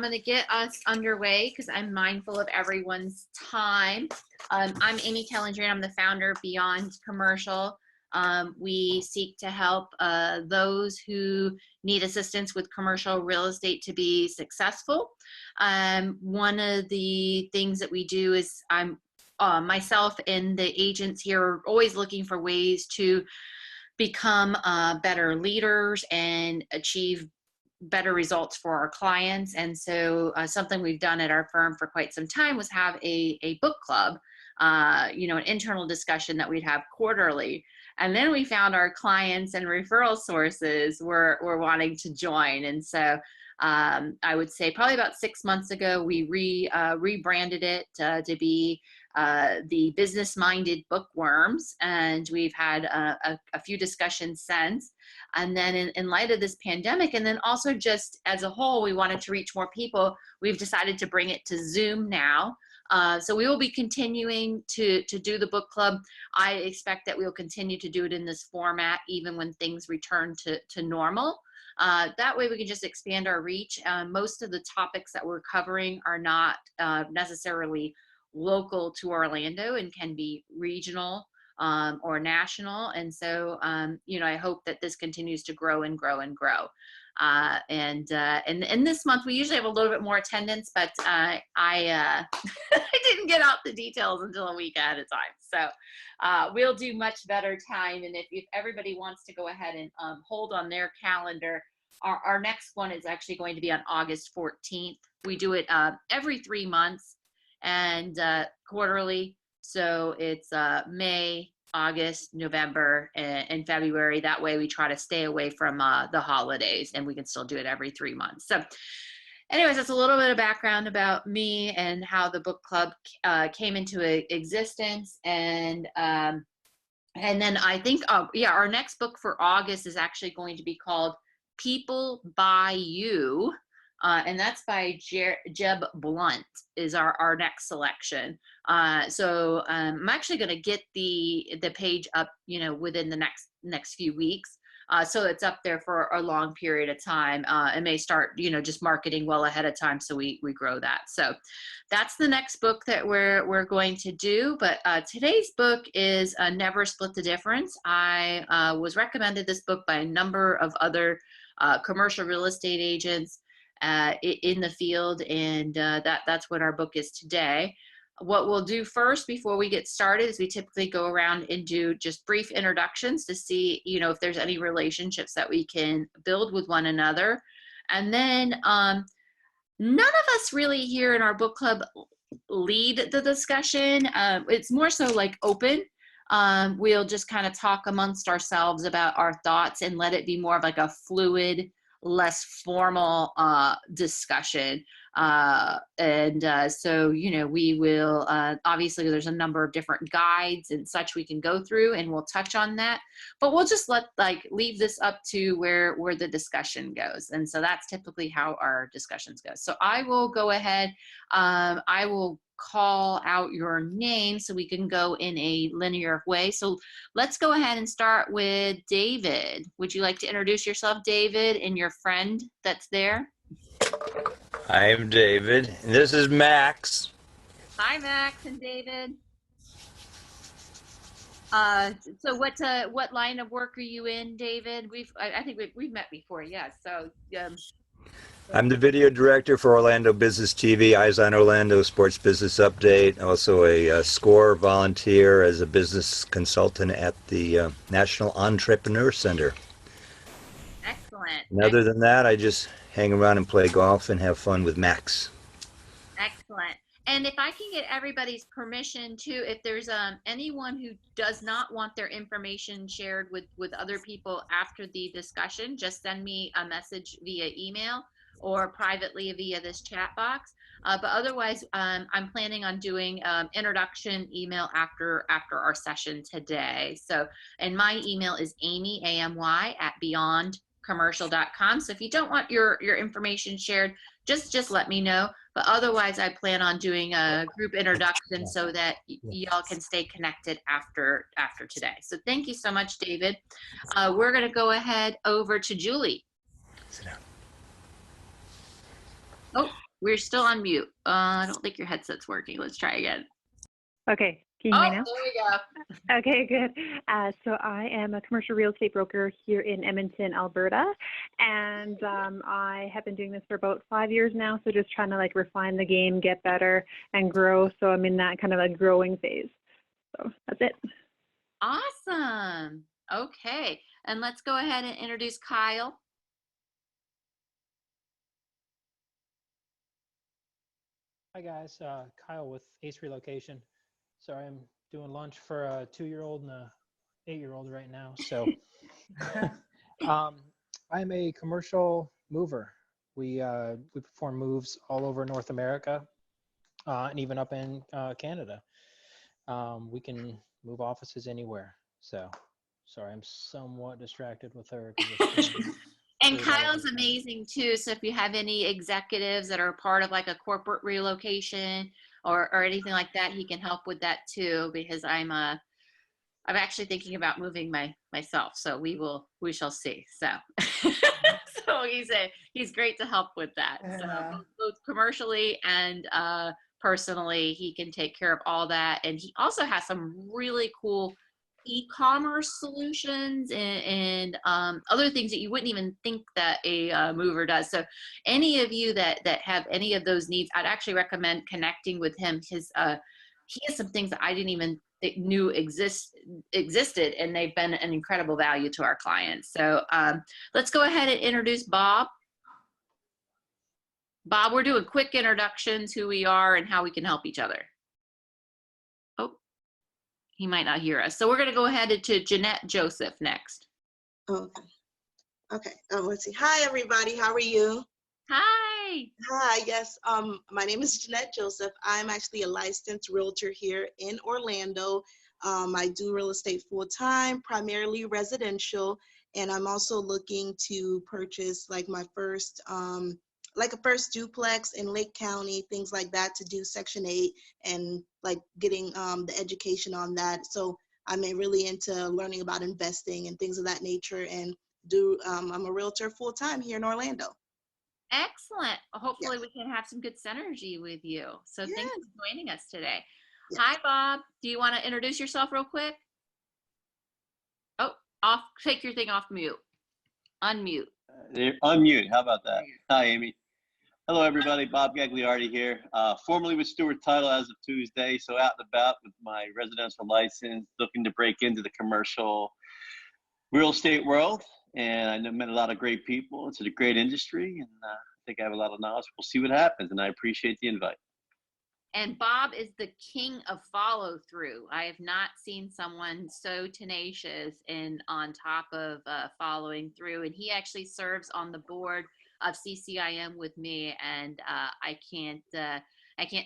going to get us underway because I'm mindful of everyone's time. I'm Amy Calandrino. I'm the founder of Beyond Commercial. We seek to help those who need assistance with commercial real estate to be successful. One of the things that we do is myself and the agents here are always looking for ways to become better leaders and achieve better results for our clients. And so something we've done at our firm for quite some time was have a book club, an internal discussion that we'd have quarterly. And then we found our clients and referral sources were wanting to join. And so I would say probably about 6 months ago, we rebranded it to be the Business-Minded Bookworms, and we've had a few discussions since. And then in light of this pandemic, and then also just as a whole, we wanted to reach more people. We've decided to bring it to Zoom now. So we will be continuing to do the book club. I expect that we'll continue to do it in this format, even when things return to normal. That way we can just expand our reach. Most of the topics that we're covering are not necessarily local to Orlando and can be regional or national. And so, I hope that this continues to grow and grow and grow. And this month we usually have a little bit more attendance, but I I didn't get out the details until a week ahead of time. So we'll do much better time. And if everybody wants to go ahead and hold on their calendar, our next one is actually going to be on August 14th. We do it every 3 months and quarterly. So it's May, August, November, and February. That way we try to stay away from the holidays, and we can still do it every 3 months. So anyways, that's a little bit of background about me and how the book club came into existence. And then I think, our next book for August is actually going to be called People by You. And that's by Jeb Blunt is our next selection. So I'm actually going to get the page up, within the next few weeks. So it's up there for a long period of time. It may start, just marketing well ahead of time, so we grow that. So that's the next book that we're going to do. But today's book is Never Split the Difference. I was recommended this book by a number of other commercial real estate agents in the field, and that's what our book is today. What we'll do first before we get started is we typically go around and do just brief introductions to see, if there's any relationships that we can build with one another. And then none of us really here in our book club lead the discussion. It's more so like open. We'll just kind of talk amongst ourselves about our thoughts and let it be more of like a fluid, less formal discussion. So, we will, obviously there's a number of different guides and such we can go through, and we'll touch on that, but we'll just leave this up to where the discussion goes. And so that's typically how our discussions go. So I will go ahead. I will call out your name so we can go in a linear way. So let's go ahead and start with David. Would you like to introduce yourself, David, and your friend that's there? I'm David, and this is Max. Hi, Max and David. So what line of work are you in, David? I think we've met before, yes. So I'm the video director for Orlando Business TV, Eyes on Orlando Sports Business Update, also a SCORE volunteer as a business consultant at the National Entrepreneur Center. Excellent. And other than that, I just hang around and play golf and have fun with Max. Excellent. And if I can get everybody's permission too, if there's anyone who does not want their information shared with other people after the discussion, just send me a message via email or privately via this chat box. But otherwise, I'm planning on doing introduction email after our session today. So, and my email is Amy, AMY, @beyondcommercial.com. So if you don't want your information shared, just let me know. But otherwise, I plan on doing a group introduction so that y'all can stay connected after today. So thank you so much, David. We're going to go ahead over to Julie. Sit down. Oh, we're still on mute. I don't think your headset's working. Let's try again. Okay, can you hear me Oh, now? there we go. Okay, good. So I am a commercial real estate broker here in Edmonton, Alberta, and I have been doing this for about 5 years now, so just trying to like refine the game, get better, and grow. So I'm in that kind of a growing phase. So that's it. Awesome. Okay, and let's go ahead and introduce Kyle. Hi guys, Kyle with Ace Relocation. Sorry, I'm doing lunch for a 2-year-old and a 8-year-old right now. So I'm a commercial mover. We perform moves all over North America and even up in Canada. We can move offices anywhere. So sorry, I'm somewhat distracted with her. And Kyle's amazing too. So if you have any executives that are part of like a corporate relocation or anything like that, he can help with that too, because I'm actually thinking about moving myself. So we shall see. So so he's great to help with that. So both commercially and personally, he can take care of all that. And he also has some really cool e-commerce solutions and other things that you wouldn't even think that a mover does. So any of you that have any of those needs, I'd actually recommend connecting with him. He has some things that I didn't even knew existed, and they've been an incredible value to our clients. So let's go ahead and introduce Bob. Bob, we're doing quick introductions, who we are and how we can help each other. He might not hear us. So we're going to go ahead to Jannette Joseph next. Okay. Okay. Let's see. Hi, everybody. How are you? Hi. Hi. Yes. My name is Jannette Joseph. I'm actually a licensed realtor here in Orlando. I do real estate full time, primarily residential, and I'm also looking to purchase like my first like a first duplex in Lake County, things like that, to do Section 8 and like getting the education on that. So I'm really into learning about investing and things of that nature, and I'm a realtor full time here in Orlando. Excellent. Hopefully we can have some good synergy with you. So thanks for joining us today. Hi, Bob. Do you want to introduce yourself real quick? Oh, take your thing off mute. Unmute. Unmute. How about that? Hi, Amy. Hello, everybody. Bob Gagliardi here, formerly with Stewart Title as of Tuesday. So out and about with my residential license, looking to break into the commercial real estate world. And I met a lot of great people. It's a great industry, and I think I have a lot of knowledge. We'll see what happens, and I appreciate the invite. And Bob is the king of follow through. I have not seen someone so tenacious and on top of following through. And he actually serves on the board of CCIM with me, and I can't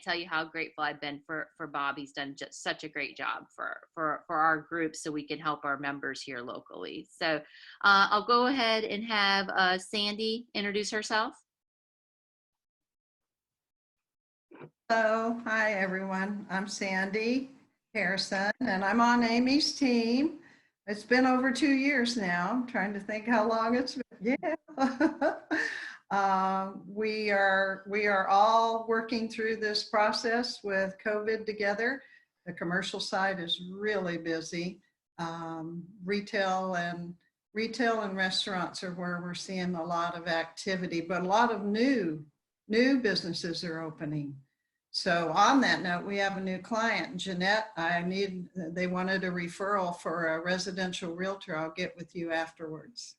tell you how grateful I've been for Bob. He's done just such a great job for our group, so we can help our members here locally. So I'll go ahead and have Sandy introduce herself. Hello, hi everyone. I'm Sandy Harrison, and I'm on Amy's team. It's been over 2 years now. I'm trying to think how long it's been. Yeah. We are all working through this process with COVID together. The commercial side is really busy. Retail and restaurants are where we're seeing a lot of activity, but a lot of new businesses are opening. So on that note, we have a new client, Jannette. They wanted a referral for a residential realtor. I'll get with you afterwards.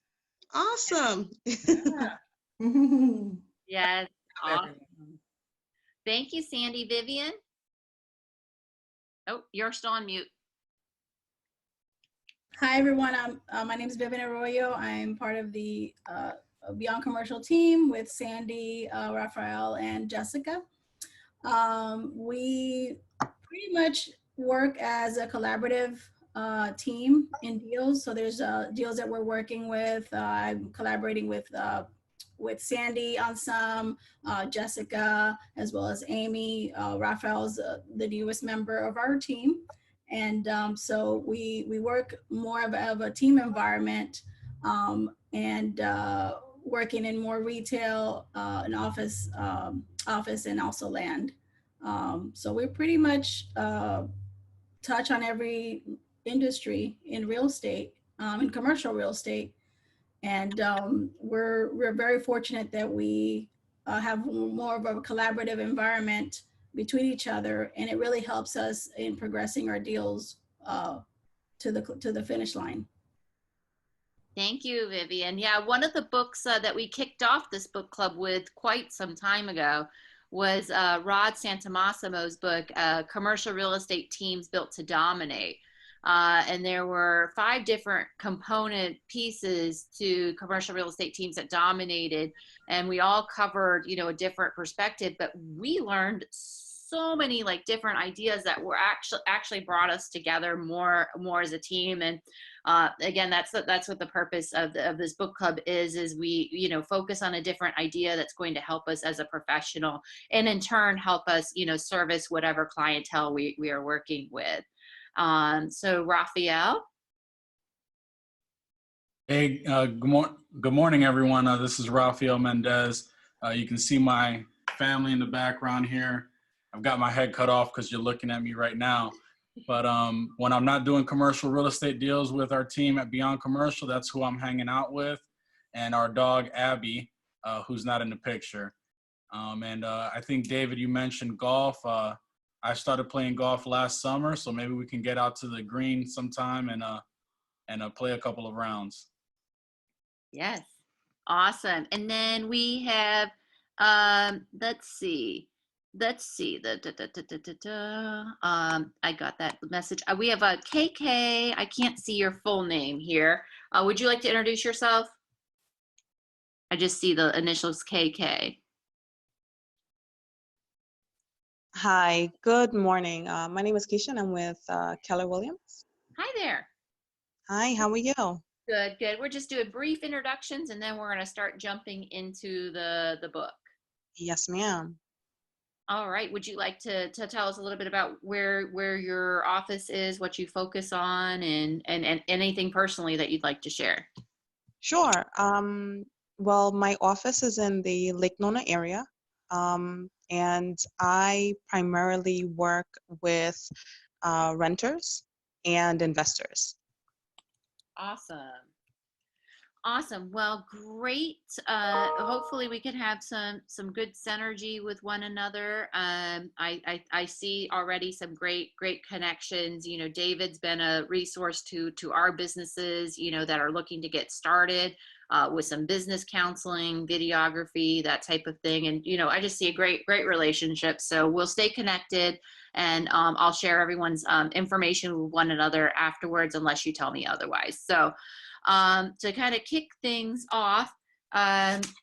Awesome. Yeah. Yes, awesome. Thank you, Sandy. Vivian? Oh, you're still on mute. Hi, everyone. My name is Vivian Arroyo. I'm part of the Beyond Commercial team with Sandy, Rafael, and Jessica. We pretty much work as a collaborative team in deals. So there's deals that we're working with. I'm collaborating with Sandy on some, Jessica, as well as Amy. Rafael's the newest member of our team. And so we work more of a team environment and working in more retail and office office and also land. So we pretty much touch on every industry in real estate, in commercial real estate. And we're very fortunate that we have more of a collaborative environment between each other, and it really helps us in progressing our deals to the finish line. Thank you, Vivian. Yeah, one of the books that we kicked off this book club with quite some time ago was Rod Santomassimo's book, Commercial Real Estate Teams Built to Dominate. And there were 5 different component pieces to commercial real estate teams that dominated. And we all covered, you know, a different perspective, but we learned so many like different ideas that were actually brought us together more as a team. And again, that's what the purpose of this book club is we, you know, focus on a different idea that's going to help us as a professional, and in turn help us, you know, service whatever clientele we are working with. So Rafael. Hey, good morning, everyone. This is Rafael Mendez. You can see my family in the background here. I've got my head cut off because you're looking at me right now. But when I'm not doing commercial real estate deals with our team at Beyond Commercial, that's who I'm hanging out with. And our dog, Abby, who's not in the picture. And I think, David, you mentioned golf. I started playing golf last summer, so maybe we can get out to the green sometime and play a couple of rounds. Yes. Awesome. And then we have, let's see. I got that message. We have a KK. I can't see your full name here. Would you like to introduce yourself? I just see the initials KK. Hi, good morning. My name is Keisha and I'm with Keller Williams. Hi there. Hi, how are you? Good, good. We're just doing brief introductions and then we're going to start jumping into the book. Yes, ma'am. All right. Would you like to tell us a little bit about where your office is, what you focus on, and anything personally that you'd like to share? Sure. Well, my office is in the Lake Nona area, and I primarily work with renters and investors. Awesome. Awesome. Well, great. Hopefully we can have some good synergy with one another. I see already some great connections. You know, David's been a resource to our businesses, you know, that are looking to get started with some business counseling, videography, that type of thing. And, you know, I just see a great relationship. So we'll stay connected, and I'll share everyone's information with one another afterwards, unless you tell me otherwise. So to kind of kick things off,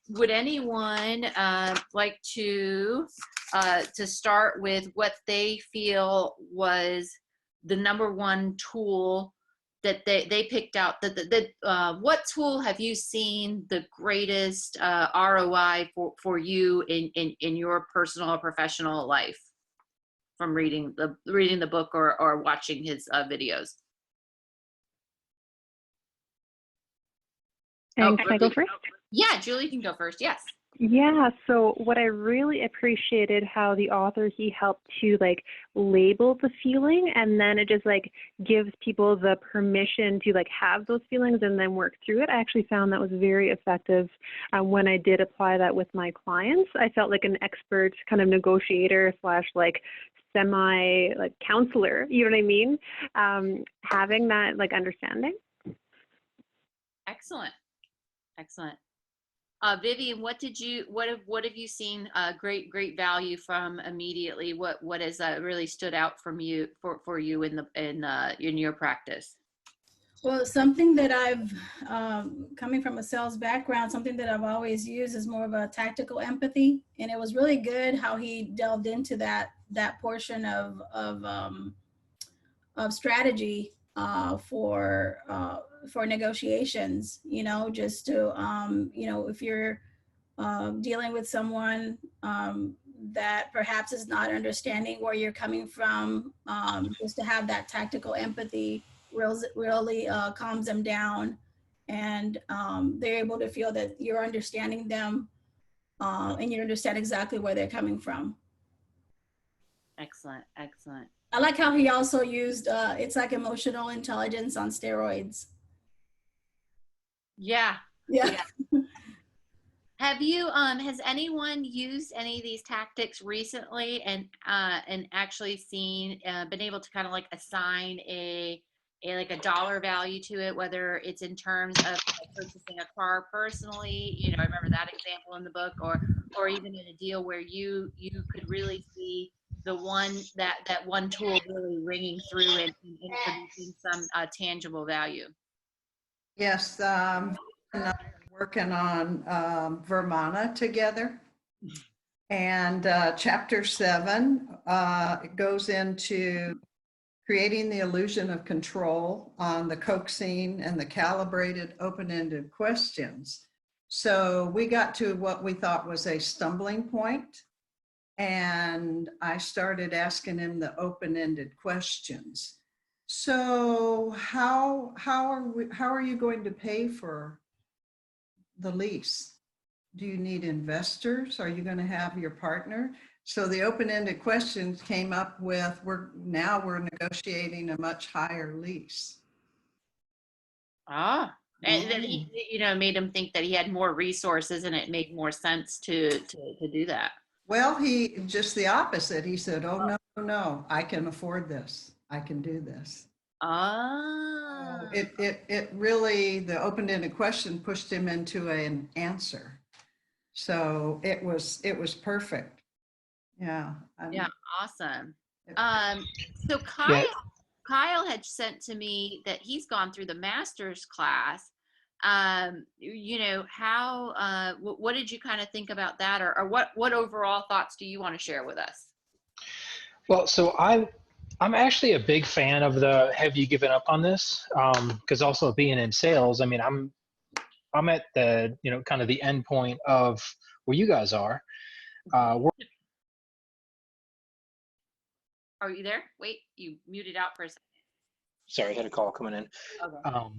would anyone like to start with what they feel was the #1 tool that they picked out? What tool have you seen the greatest ROI for you in your personal or professional life from reading the book or watching his videos? And can I go first? Yeah, Julie can go first. Yes. Yeah, so what I really appreciated how the author, he helped to like label the feeling, and then it just like gives people the permission to like have those feelings and then work through it. I actually found that was very effective when I did apply that with my clients. I felt like an expert kind of negotiator / like semi like counselor, you know what I mean? Having that like understanding. Excellent. Excellent. Vivian, what have you seen great value from immediately? What has really stood out from you for you in your practice? Well, something that I've coming from a sales background, something that I've always used is more of a tactical empathy, and it was really good how he delved into that portion of strategy for negotiations, you know, just to, you know, if you're dealing with someone that perhaps is not understanding where you're coming from, just to have that tactical empathy really calms them down, and they're able to feel that you're understanding them and you understand exactly where they're coming from. Excellent, excellent. I like how he also used, it's like emotional intelligence on steroids. Yeah. Yeah. Have you has anyone used any of these tactics recently and actually seen been able to kind of like assign a like a dollar value to it, whether it's in terms of purchasing a car personally, you know, I remember that example in the book, or even in a deal where you could really see the one that one tool really ringing through and producing some tangible value. Yes, and I'm working on Vermana together. And chapter 7 it goes into creating the illusion of control on the coaxing and the calibrated open-ended questions. So we got to what we thought was a stumbling point, and I started asking him the open-ended questions. So how are you going to pay for the lease? Do you need investors? Are you going to have your partner? So the open-ended questions came up with, we're negotiating a much higher lease. Ah, and then he, you know, made him think that he had more resources and it made more sense to do that. Well, he just the opposite. He said, oh, no, I can afford this. I can do this. Ah. It really, the open-ended question pushed him into an answer. So it was perfect. Yeah. Yeah, awesome. So Kyle had sent to me that he's gone through the master's class. You know, how what did you kind of think about that, or what overall thoughts do you want to share with us? Well, so I'm actually a big fan of the have you given up on this? Because also being in sales, I mean, I'm at the, you know, kind of the end point of where you guys are. Are you there? Wait, you muted out for a second. Sorry, I had a call coming in. Okay.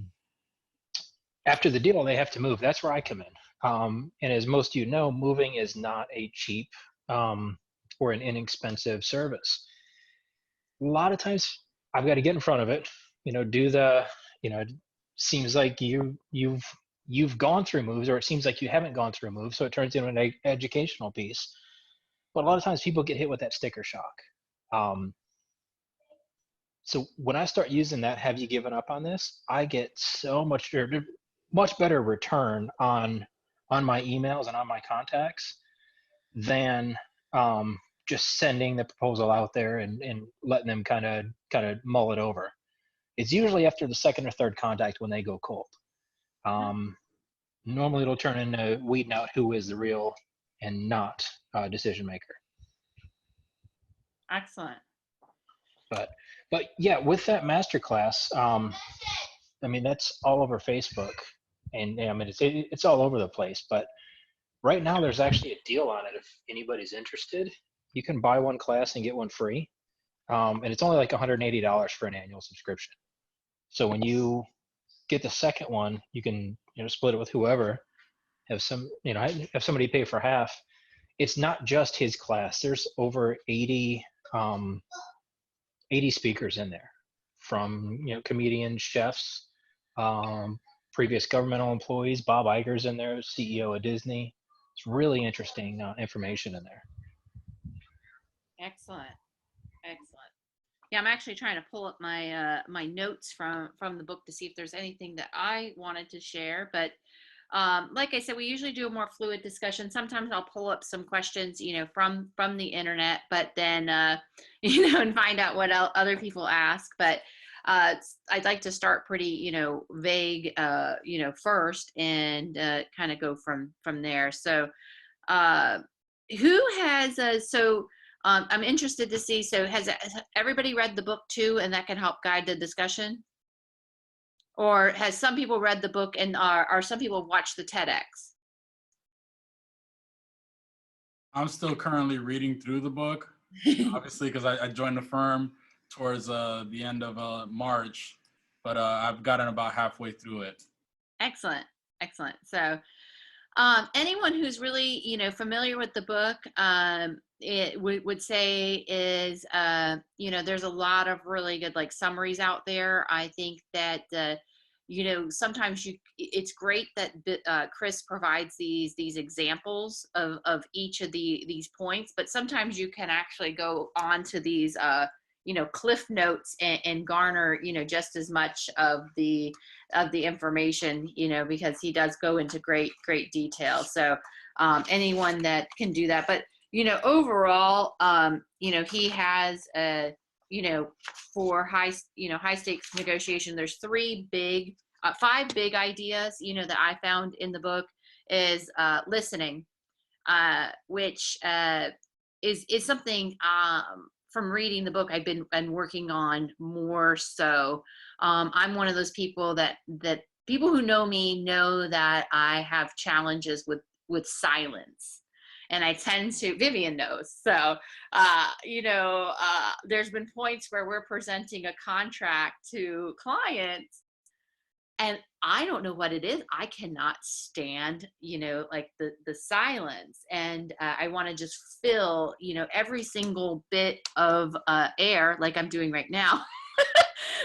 After the deal, they have to move. That's where I come in. And as most of you know, moving is not a cheap or an inexpensive service. A lot of times I've got to get in front of it, you know, do the, you know, it seems like you've gone through moves, or it seems like you haven't gone through moves. So it turns into an educational piece. But a lot of times people get hit with that sticker shock. So when I start using that, have you given up on this? I get so much better return on my emails and on my contacts than just sending the proposal out there and letting them kind of mull it over. It's usually after the second or third contact when they go cold. Normally it'll turn into weeding out who is the real and not decision maker. Excellent. But yeah, with that masterclass, I mean, that's all over Facebook, and I mean, it's all over the place. But right now, there's actually a deal on it. If anybody's interested, you can buy one class and get one free, and it's only like $180 for an annual subscription. So when you get the second one, you can, you know, split it with whoever. Have somebody pay for half. It's not just his class. There's over 80 speakers in there, from, you know, comedians, chefs, previous governmental employees. Bob Iger's in there, CEO of Disney. It's really interesting information in there. Excellent. Yeah, I'm actually trying to pull up my my notes from the book to see if there's anything that I wanted to share. But like I said, we usually do a more fluid discussion. Sometimes I'll pull up some questions, you know, from the internet, but then you know, and find out what other people ask. But I'd like to start pretty, you know, vague, you know, first, and kind of go from there. So who has I'm interested to see, so has everybody read the book too, and that can help guide the discussion? Or has some people read the book and are some people watched the TEDx? I'm still currently reading through the book, obviously, because I joined the firm towards the end of March, but I've gotten about halfway through it. Excellent. So Anyone who's really, familiar with the book, it would say is, there's a lot of really good like summaries out there. I think that, sometimes it's great that Chris provides these examples of each of these points, but sometimes you can actually go on to these, cliff notes and garner, just as much of the information, because he does go into great detail. So anyone that can do that, but overall, he has for high stakes negotiation, there's five big ideas, that I found in the book is listening, which is something from reading the book I've been working on more so. I'm one of those people that people who know me know that I have challenges with silence. And I tend to, Vivian knows. So, there's been points where we're presenting a contract to clients and I don't know what it is. I cannot stand, like the silence. And I want to just fill, every single bit of air, like I'm doing right now,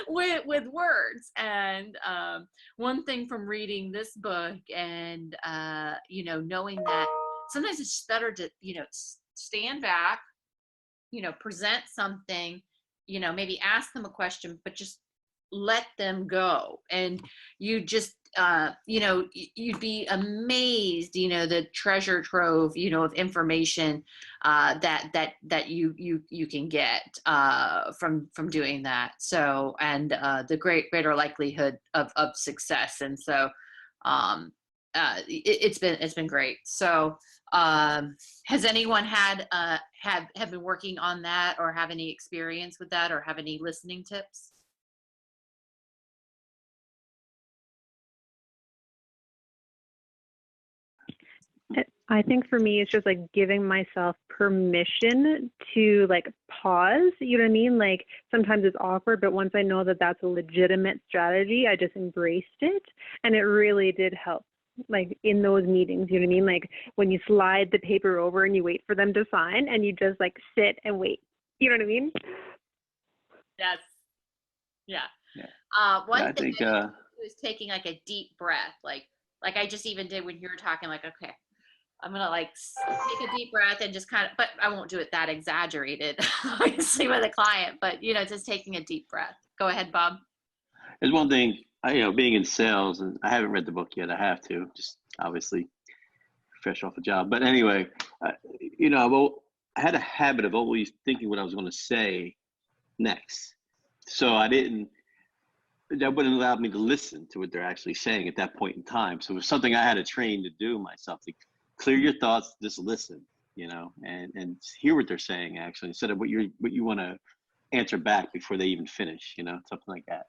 with words. And one thing from reading this book and, knowing that sometimes it's just better to, stand back, present something, maybe ask them a question, but just let them go. And you just, you'd be amazed, the treasure trove, of information that you can get from doing that. So, and the greater likelihood of success. And so, it's been great. So, has anyone have been working on that, or have any experience with that, or have any listening tips? I think for me, it's just like giving myself permission to like pause, you know what I mean? Like sometimes it's awkward, but once I know that that's a legitimate strategy, I just embraced it. And it really did help, like in those meetings, you know what I mean? Like when you slide the paper over and you wait for them to sign and you just like sit and wait, you know what I mean? Yes. Yeah. I think was taking like a deep breath, like I just even did when you were talking, like, okay, I'm gonna like take a deep breath and just kind of, but I won't do it that exaggerated, obviously with a client, but just taking a deep breath. Go ahead, Bob. there's one thing, being in sales, and I haven't read the book yet. I have to, just obviously fresh off a job. But anyway, I had a habit of always thinking what I was going to say next. So that wouldn't allow me to listen to what they're actually saying at that point in time. So it was something I had to train to do myself, to clear your thoughts, just listen, and hear what they're saying actually, instead of what you want to answer back before they even finish, something like that.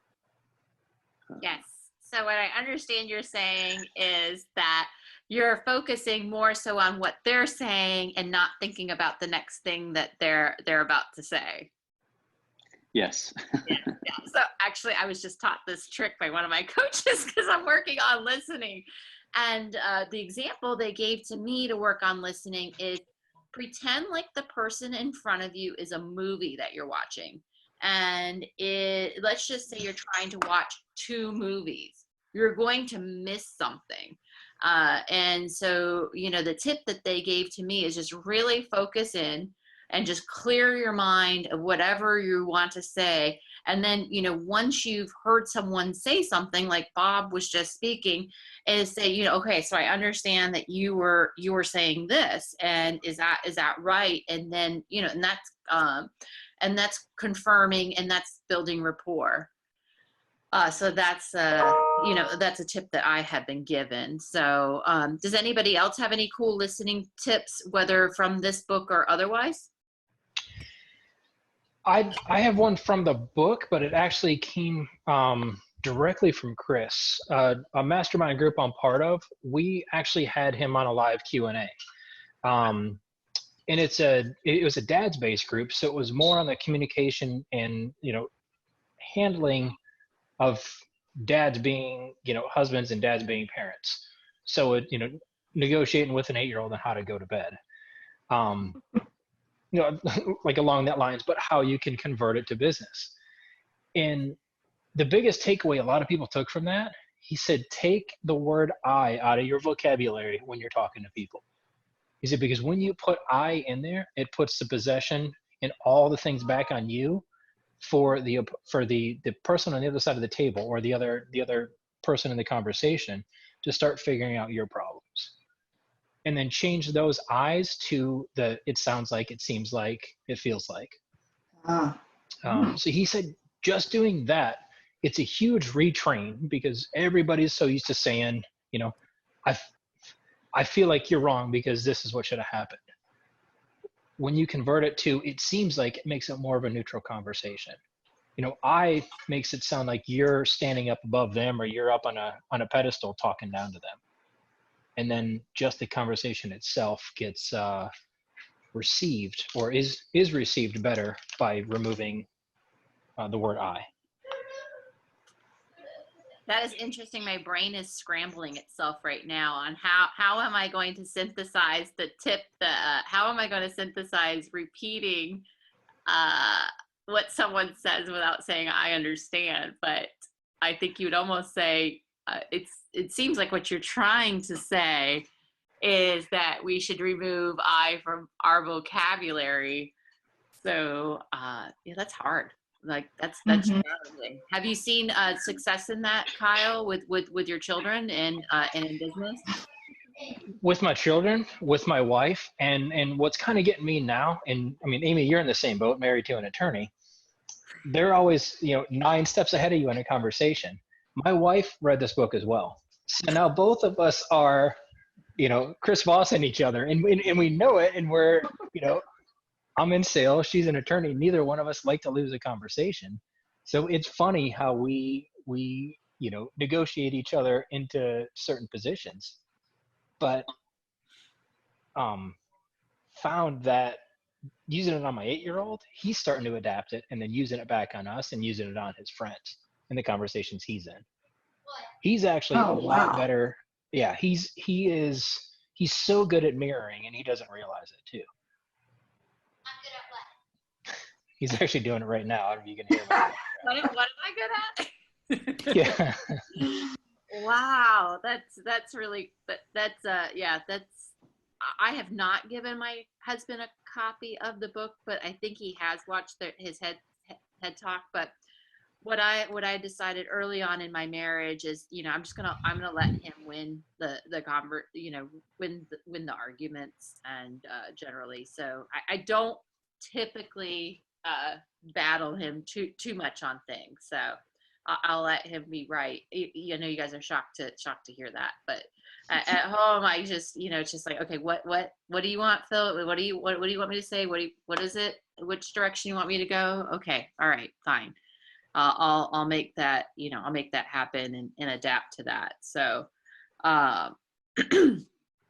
Yes. So what I understand you're saying is that you're focusing more so on what they're saying and not thinking about the next thing that they're about to say. Yes. Yeah. So actually, I was just taught this trick by one of my coaches because I'm working on listening. And the example they gave to me to work on listening is pretend like the person in front of you is a movie that you're watching. And let's just say you're trying to watch 2 movies. You're going to miss something. And so, the tip that they gave to me is just really focus in and just clear your mind of whatever you want to say. And then, once you've heard someone say something like Bob was just speaking, is say, okay, so I understand that you were saying this, and is that right? And then, and that's confirming, and that's building rapport. So that's, that's a tip that I have been given. So does anybody else have any cool listening tips, whether from this book or otherwise? I have one from the book, but it actually came directly from Chris. A mastermind group I'm part of, we actually had him on a live Q&A. And it was a dads-based group, so it was more on the communication and, handling of dads being, husbands and dads being parents. So negotiating with an 8-year-old on how to go to bed. You know, like along that lines, but how you can convert it to business. And the biggest takeaway a lot of people took from that, he said, take the word I out of your vocabulary when you're talking to people. He said, because when you put I in there, it puts the possession and all the things back on you for the person on the other side of the table, or the other person in the conversation, to start figuring out your problems. And then change those I's to the it sounds like, it seems like, it feels like. So he said, just doing that, it's a huge retrain, because everybody's so used to saying, you know, I feel like you're wrong because this is what should have happened. When you convert it to it seems like, it makes it more of a neutral conversation. You know, I makes it sound like you're standing up above them, or you're up on a pedestal talking down to them. And then just the conversation itself gets received, or is received better by removing the word I. That is interesting. My brain is scrambling itself right now on how am I going to synthesize the tip, how am I going to synthesize repeating what someone says without saying I understand. But I think you would almost say, it seems like what you're trying to say is that we should remove I from our vocabulary. So yeah, that's hard. Like that's challenging. Have you seen success in that, Kyle, with your children and in business? With my children, with my wife, and what's kind of getting me now, and I mean, Amy, you're in the same boat, married to an attorney. They're always, 9 steps ahead of you in a conversation. My wife read this book as well. So now both of us are, Chris Voss and each other, and we know it, and we're, I'm in sales, she's an attorney. Neither one of us like to lose a conversation. So it's funny how we negotiate each other into certain positions. But found that using it on my 8-year-old, he's starting to adapt it, and then using it back on us and using it on his friends in the conversations he's in. He's actually a lot better. Yeah, he's so good at mirroring, and he doesn't realize it too. He's actually doing it right now. I don't know if you can hear me. What am I good at? Yeah. Wow, that's really I have not given my husband a copy of the book, but I think he has watched his head talk. But what I decided early on in my marriage is, I'm gonna let him win the win the arguments, and generally, so I don't typically battle him too much on things. So I'll let him be right. You guys are shocked to hear that, but at home, I just, it's just like, okay, what do you want, Phil? What do you want me to say? What is it? Which direction you want me to go? Okay. All right, fine. I'll make that, I'll make that happen and adapt to that. So, all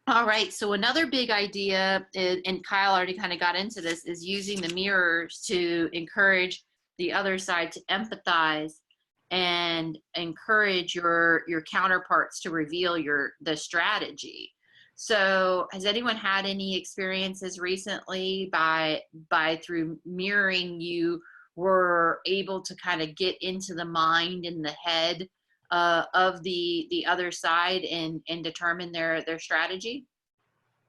right. So another big idea is, and Kyle already kind of got into this, is using the mirrors to encourage the other side to empathize and encourage your counterparts to reveal the strategy. So has anyone had any experiences recently by through mirroring, you were able to kind of get into the mind and the head of the other side and determine their strategy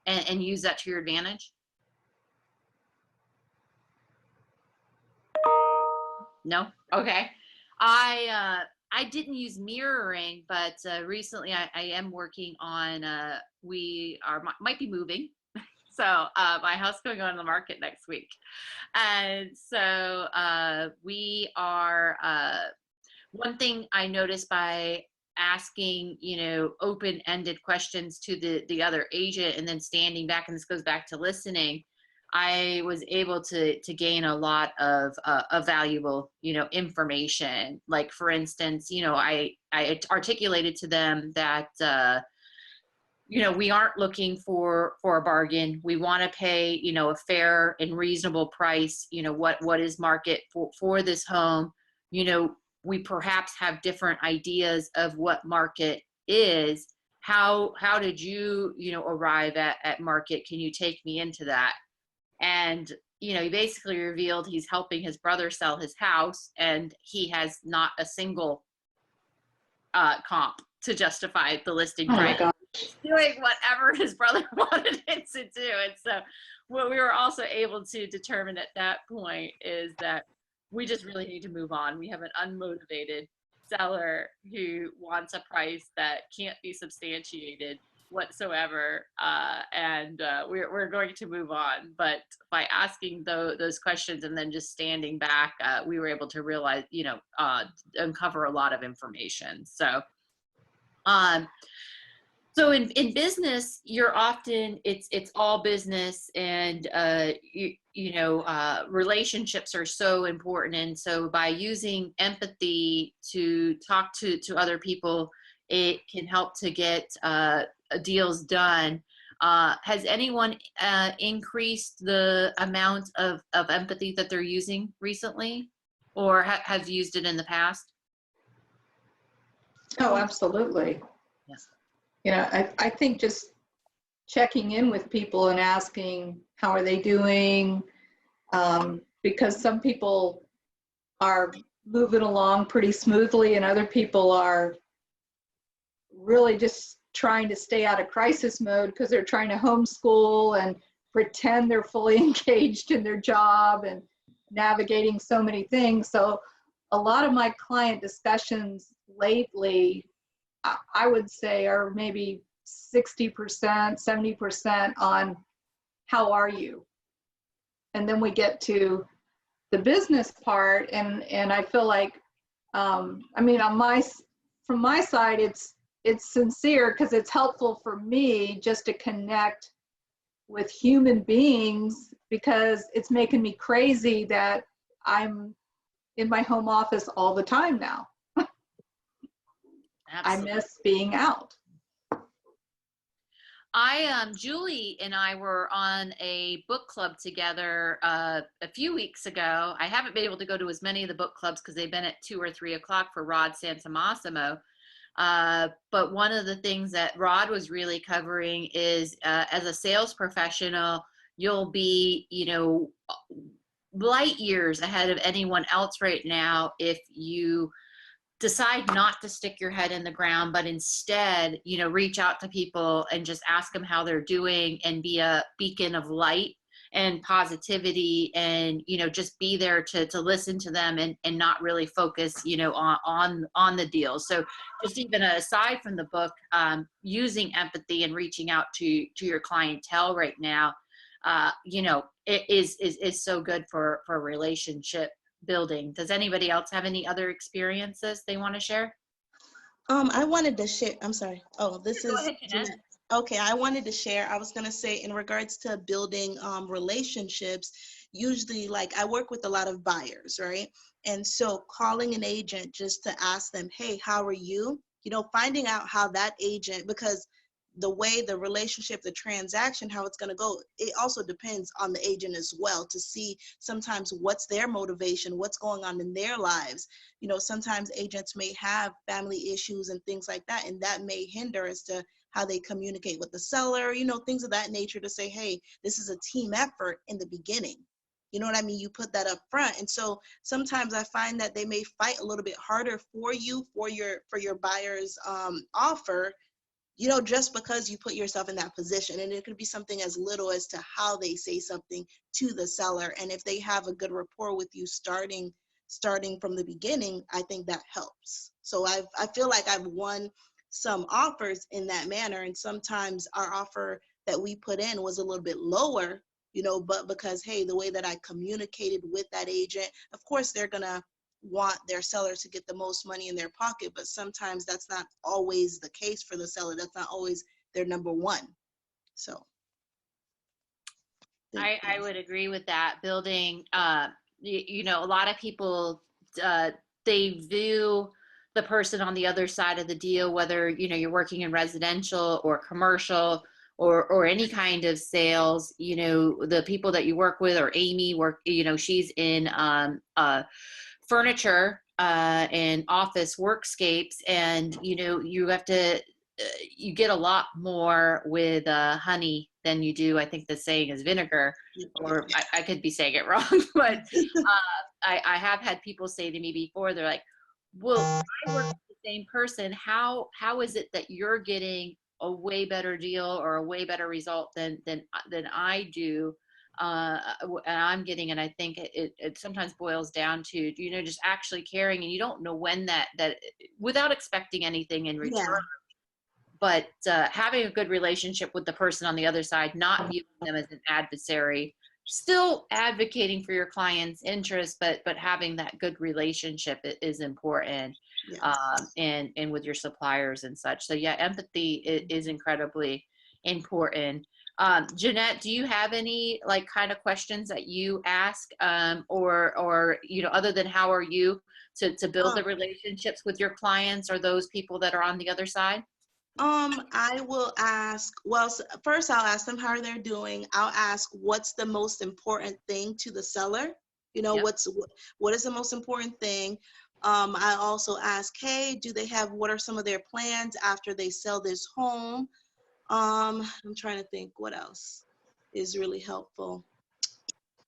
and use that to your advantage? No? Okay. I didn't use mirroring, but recently I am working on, might be moving. So my house is going on the market next week. And so we are, one thing I noticed by asking, open-ended questions to the other agent and then standing back, and this goes back to listening, I was able to gain a lot of valuable, information. Like, for instance, I articulated to them that, we aren't looking for a bargain. We want to pay, a fair and reasonable price. What is market for this home? We perhaps have different ideas of what market is. how did you, arrive at market? Can you take me into that? And, he basically revealed he's helping his brother sell his house, and he has not a single comp to justify the listing Oh my price. God. Doing whatever his brother wanted it to do. And so what we were also able to determine at that point is that we just really need to move on. We have an unmotivated seller who wants a price that can't be substantiated whatsoever, and we're going to move on. But by asking those questions and then just standing back, we were able to realize, uncover a lot of information. So so in business, you're often, it's all business, and relationships are so important. And so by using empathy to talk to other people, it can help to get deals done. Has anyone increased the amount of empathy that they're using recently, or have used it in the past? Oh, absolutely. Yes. I think just checking in with people and asking, how are they doing? Because some people are moving along pretty smoothly and other people are really just trying to stay out of crisis mode because they're trying to homeschool and pretend they're fully engaged in their job and navigating so many things. So a lot of my client discussions lately, I would say, are maybe 60%, 70% on how are you? And then we get to the business part, and I feel like, from my side, it's sincere because it's helpful for me just to connect with human beings, because it's making me crazy that I'm in my home office all the time now. Absolutely. I miss being out. Julie and I were on a book club together a few weeks ago. I haven't been able to go to as many of the book clubs because they've been at 2 or 3 o'clock for Rod Santamassimo. But one of the things that Rod was really covering is, as a sales professional, you'll be, light years ahead of anyone else right now if you decide not to stick your head in the ground, but instead, reach out to people and just ask them how they're doing and be a beacon of light and positivity, and, just be there to listen to them and not really focus, on the deal. So just even aside from the book, using empathy and reaching out to your clientele right now, it is so good for relationship building. Does anybody else have any other experiences they want to share? I wanted to share. I'm sorry. Oh, this Go is ahead, Jannette. okay. I wanted to share. I was gonna say, in regards to building relationships. Usually, like, I work with a lot of buyers, right? And so calling an agent just to ask them, hey, how are you? Finding out how that agent, because the way the relationship, the transaction, how it's going to go, it also depends on the agent as well, to see sometimes what's their motivation, what's going on in their lives. Sometimes agents may have family issues and things like that, and that may hinder as to how they communicate with the seller, things of that nature, to say, hey, this is a team effort in the beginning. You know what I mean? You put that up front. And so sometimes I find that they may fight a little bit harder for you, for your buyer's offer, just because you put yourself in that position. And it could be something as little as to how they say something to the seller. And if they have a good rapport with you starting from the beginning, I think that helps. So I feel like I've won some offers in that manner. And sometimes our offer that we put in was a little bit lower, but because, hey, the way that I communicated with that agent, of course, they're going to want their seller to get the most money in their pocket, but sometimes that's not always the case for the seller. That's not always their number one. So I would agree with that. Building, a lot of people, they view the person on the other side of the deal, whether, you're working in residential or commercial or any kind of sales, the people that you work with, or Amy she's in furniture and office workscapes, and you have to you get a lot more with honey than you do. I think the saying is vinegar, or I could be saying it wrong, but I have had people say to me before, they're like, well, I work with the same person. How is it that you're getting a way better deal or a way better result than I do? And I'm getting, and I think it sometimes boils down to, just actually caring, and you don't know when that without expecting anything in return. Yeah. But having a good relationship with the person on the other side, not viewing them as an adversary, still advocating for your client's interests, but having that good relationship is important. Yes. And with your suppliers and such. So yeah, empathy is incredibly important. Jannette, do you have any kind of questions that you ask, or other than how are you to build the relationships with your clients or those people that are on the other side? I will ask, well, first I'll ask them how they're doing. I'll ask what's the most important thing to the seller. Yep. What is the most important thing? I also ask, hey, what are some of their plans after they sell this home? I'm trying to think what else is really helpful.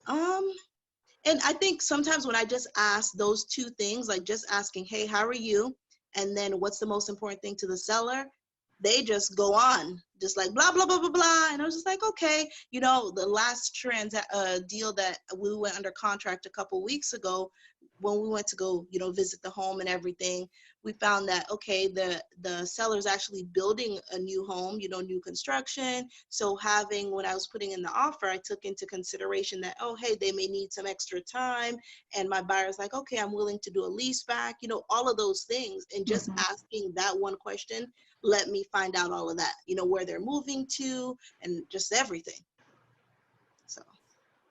And I think sometimes when I just ask those two things, like just asking, hey, how are you? And then what's the most important thing to the seller? They just go on, just like blah, blah, blah, blah, blah. And I was just like, okay, the last deal that we went under contract a couple weeks ago, when we went to go, visit the home and everything, we found that, okay, the seller's actually building a new home, new construction. So when I was putting in the offer, I took into consideration that, oh, hey, they may need some extra time. And my buyer's like, okay, I'm willing to do a lease back, all of those things. And just asking that one question let me find out all of that, where they're moving to and just everything. So.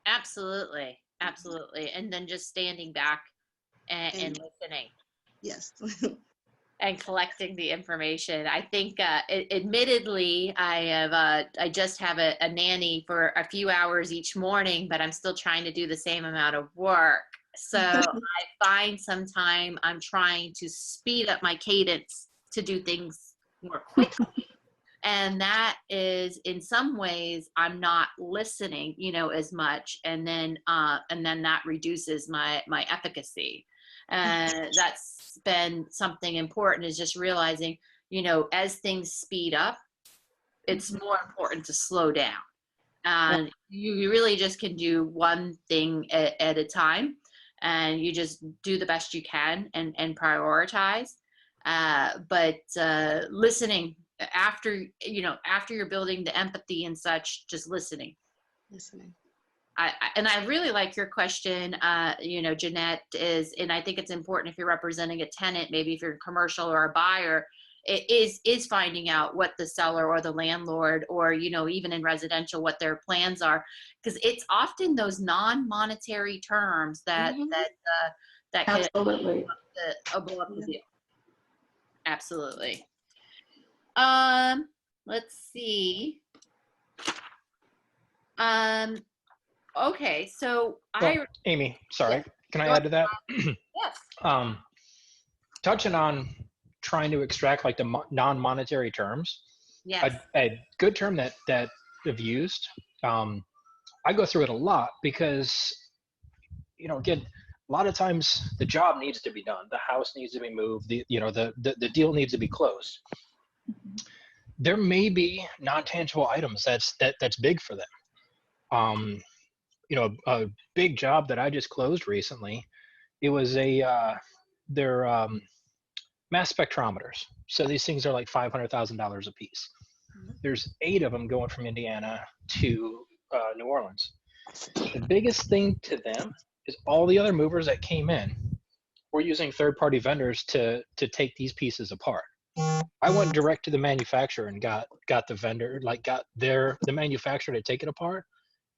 Absolutely. And then just standing back and listening. Yes. And collecting the information. I think, admittedly, I just have a nanny for a few hours each morning, but I'm still trying to do the same amount of work. So I find sometime I'm trying to speed up my cadence to do things more quickly. And that is, in some ways, I'm not listening, as much. And then that reduces my efficacy. And that's been something important, is just realizing, as things speed up, it's more important to slow down. And you really just can do one thing at a time, and you just do the best you can and prioritize. But listening after you're building the empathy and such, just listening. I really like your question, Jannette, and I think it's important if you're representing a tenant, maybe if you're a commercial or a buyer, it is finding out what the seller or the landlord, or, even in residential, what their plans are, because it's often those non-monetary terms that can Absolutely. blow up the deal. Absolutely. Let's see. Okay, so Amy, sorry, can I add to that? Yes. Touching on trying to extract the non-monetary terms. Yes. A good term that I've used. I go through it a lot because, again, a lot of times the job needs to be done, the house needs to be moved, the deal needs to be closed. There may be non-tangible items that's big for them. A big job that I just closed recently, it was they're mass spectrometers. So these things are like $500,000 a piece. There's 8 of them going from Indiana to New Orleans. The biggest thing to them is all the other movers that came in were using third-party vendors to take these pieces apart. I went direct to the manufacturer and got the vendor, the manufacturer to take it apart.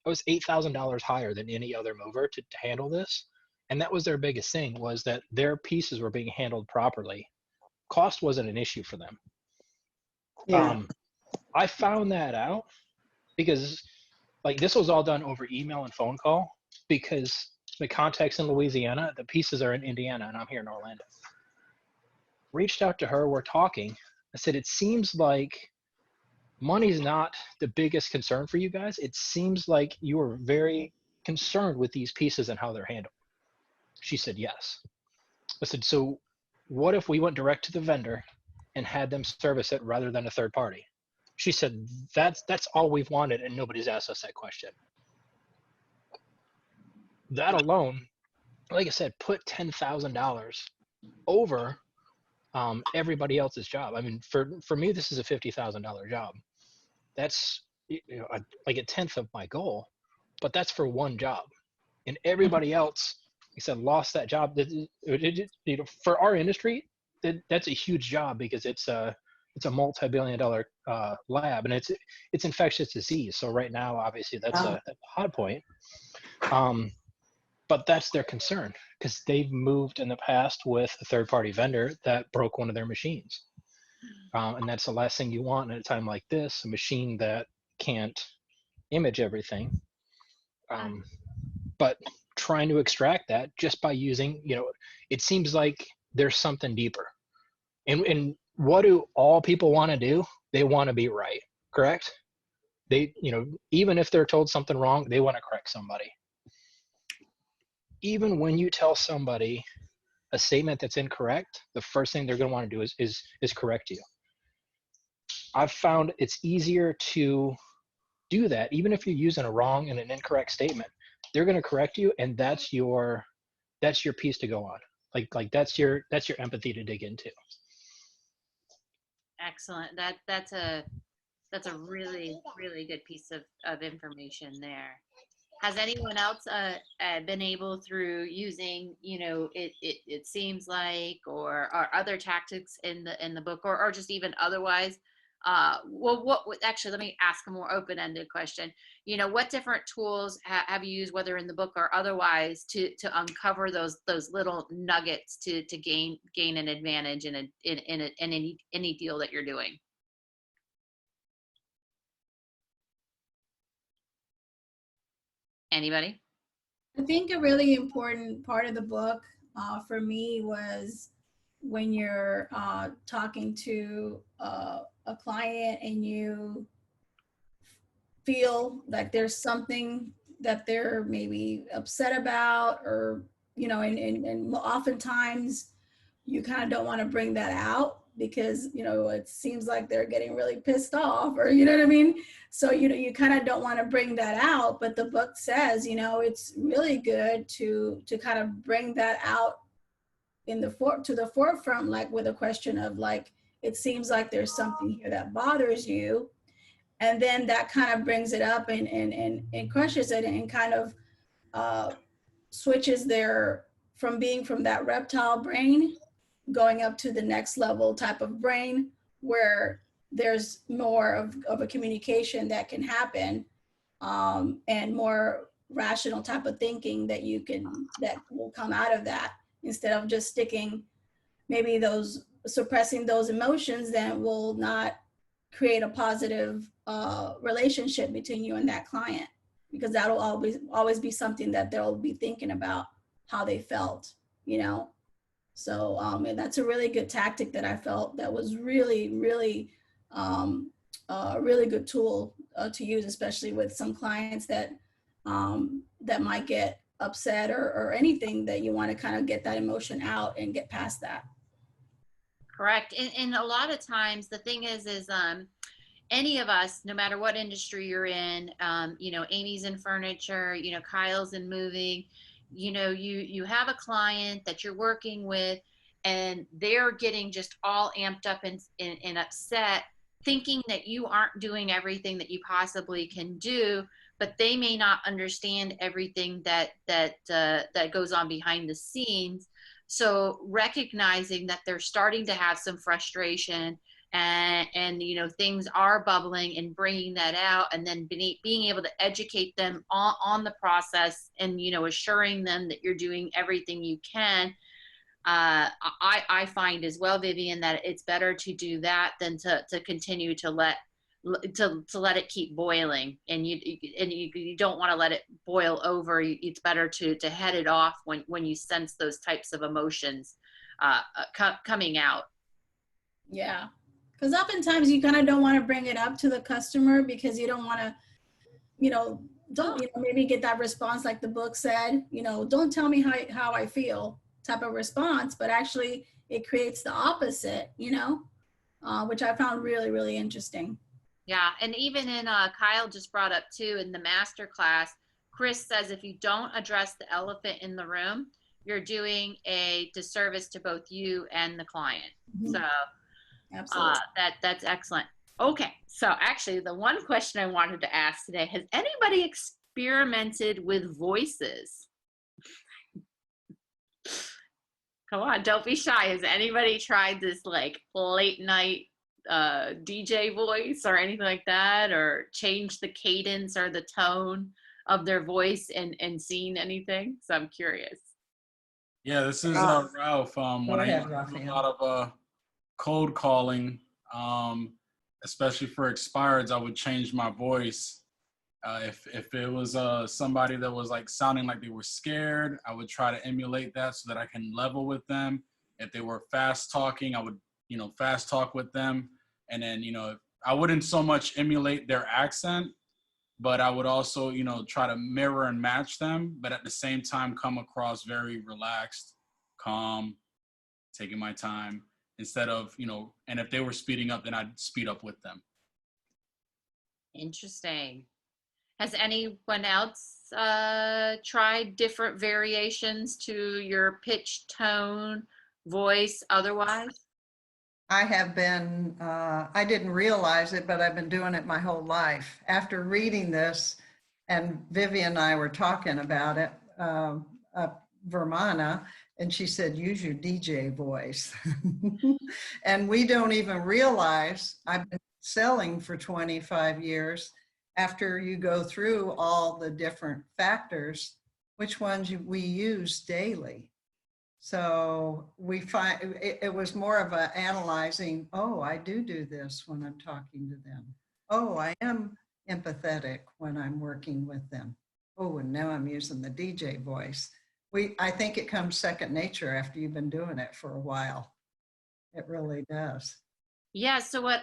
It was $8,000 higher than any other mover to handle this. And that was their biggest thing, was that their pieces were being handled properly. Cost wasn't an issue for them. Yeah. I found that out because this was all done over email and phone call, because the contact's in Louisiana, the pieces are in Indiana, and I'm here in Orlando. Reached out to her, we're talking. I said, it seems like money's not the biggest concern for you guys. It seems like you are very concerned with these pieces and how they're handled. She said, yes. I said, so what if we went direct to the vendor and had them service it rather than a third party? She said, that's all we've wanted, and nobody's asked us that question. That alone, like I said, put $10,000 over everybody else's job. I mean, for me, this is a $50,000 job. That's, you know, like a tenth of my goal, but that's for one job. And everybody else, like I said, lost that job. You know, for our industry, that's a huge job because it's a multi-billion-dollar lab, and it's infectious disease. So right now, obviously, that's a hot point. But that's their concern because they've moved in the past with a third-party vendor that broke one of their machines. And that's the last thing you want at a time like this, a machine that can't image everything. But trying to extract that just by using, you know, it seems like there's something deeper. And what do all people want to do? They want to be right, correct? They, you know, even if they're told something wrong, they want to correct somebody. Even when you tell somebody a statement that's incorrect, the first thing they're going to want to do is correct you. I've found it's easier to do that, even if you're using a wrong and an incorrect statement. They're going to correct you, and that's your piece to go on. Like that's your empathy to dig into. Excellent. That's a really, really good piece of information there. Has anyone else been able through using, you know, it seems like, or other tactics in the book, or just even otherwise? Well, actually, let me ask a more open-ended question. You know, what different tools have you used, whether in the book or otherwise, to uncover those little nuggets to gain an advantage in any deal that you're doing? Anybody? I think a really important part of the book for me was when you're talking to a client and you feel like there's something that they're maybe upset about, or, you know, and oftentimes you kind of don't want to bring that out because, you know, it seems like they're getting really pissed off, or, you know what I mean? So, you know, you kind of don't want to bring that out, but the book says, you know, it's really good to kind of bring that out to the forefront, like with a question of like, it seems like there's something here that bothers you. And then that kind of brings it up and crushes it and kind of switches from that reptile brain going up to the next level type of brain where there's more of a communication that can happen, and more rational type of thinking that will come out of that, instead of just suppressing those emotions that will not create a positive relationship between you and that client, because that'll always be something that they'll be thinking about, how they felt, you know. So and that's a really good tactic that I felt that was really, really a really good tool to use, especially with some clients that might get upset or anything that you want to kind of get that emotion out and get past that. Correct. And a lot of times the thing is any of us, no matter what industry you're in, you know, Amy's in furniture, you know, Kyle's in moving, you know, you have a client that you're working with and they're getting just all amped up and upset, thinking that you aren't doing everything that you possibly can do, but they may not understand everything that goes on behind the scenes. So recognizing that they're starting to have some frustration and you know, things are bubbling, and bringing that out, and then being able to educate them on the process, and, you know, assuring them that you're doing everything you can. I find as well, Vivian, that it's better to do that than to continue to let it keep boiling, and you don't want to let it boil over. It's better to head it off when you sense those types of emotions coming out. Yeah, Because oftentimes you kind of don't want to bring it up to the customer because you don't want to, maybe get that response like the book said, don't tell me how I feel type of response, but actually it creates the opposite, which I found really, really interesting. Yeah, and even in Kyle just brought up too in the master class, Chris says if you don't address the elephant in the room, you're doing a disservice to both you and the client. Mhm. So Absolutely. that's excellent. Okay, so actually the one question I wanted to ask today, has anybody experimented with voices? Come on, don't be shy. Has anybody tried this like late night DJ voice or anything like that, or changed the cadence or the tone of their voice and seen anything? So I'm curious. Yeah, this is Ralph. When I used to do a lot of cold calling, especially for expireds, I would change my voice. If it was somebody that was like sounding like they were scared, I would try to emulate that so that I can level with them. If they were fast talking, I would fast talk with them. And then I wouldn't so much emulate their accent, but I would also try to mirror and match them, but at the same time come across very relaxed, calm, taking my time, instead of and if they were speeding up, then I'd speed up with them. Interesting. Has anyone else tried different variations to your pitch, tone, voice, otherwise? I have been, I didn't realize it, but I've been doing it my whole life. After reading this, and Vivian and I were talking about it, Vermana, and she said, use your DJ voice. And we don't even realize, I've been selling for 25 years, after you go through all the different factors, which ones we use daily. So we find it was more of a analyzing, oh, I do this when I'm talking to them. Oh, I am empathetic when I'm working with them. Oh, and now I'm using the DJ voice. I think it comes second nature after you've been doing it for a while. It really does. Yeah, so what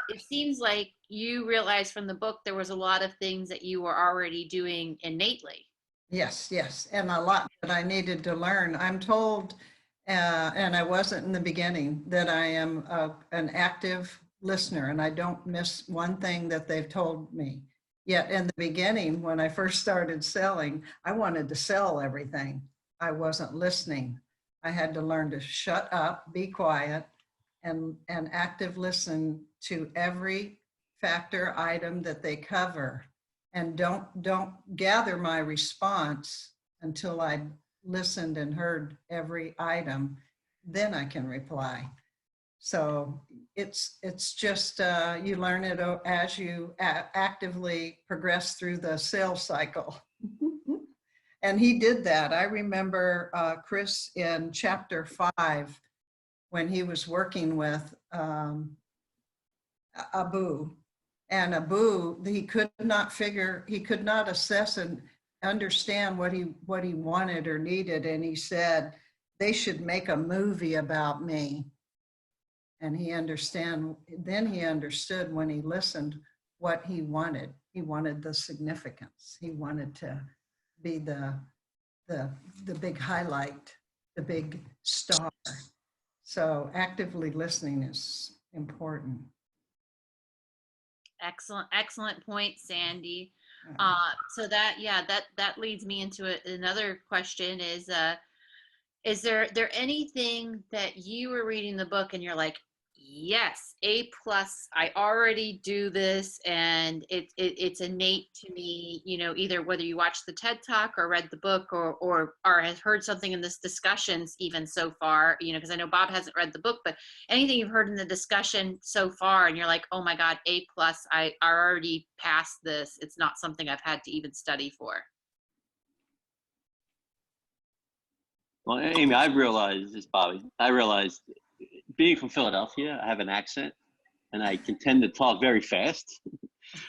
it seems like you realized from the book there was a lot of things that you were already doing innately. Yes, and a lot that I needed to learn. I'm told, and I wasn't in the beginning, that I am an active listener and I don't miss one thing that they've told me. Yet in the beginning, when I first started selling, I wanted to sell everything. I wasn't listening. I had to learn to shut up, be quiet, and active listen to every factor item that they cover. And don't gather my response until I listened and heard every item, then I can reply. So it's just, you learn it as you actively progress through the sales cycle. And he did that. I remember Chris in chapter 5, when he was working with Abu. And Abu, he could not assess and understand what he wanted or needed. And he said, they should make a movie about me. And then he understood when he listened what he wanted. He wanted the significance. He wanted to be the big highlight, the big star. So actively listening is important. Excellent point, Sandy. So that leads me into another question is there anything that you were reading the book and you're like, yes, A+, I already do this and it's innate to me, either whether you watched the TED Talk or read the book or has heard something in this discussions even so far, because I know Bob hasn't read the book, but anything you've heard in the discussion so far and you're like, oh my God, A+, I already passed this. It's not something I've had to even study for. Well, Amy, I've realized this, Bobby. I realized being from Philadelphia, I have an accent and I can tend to talk very fast.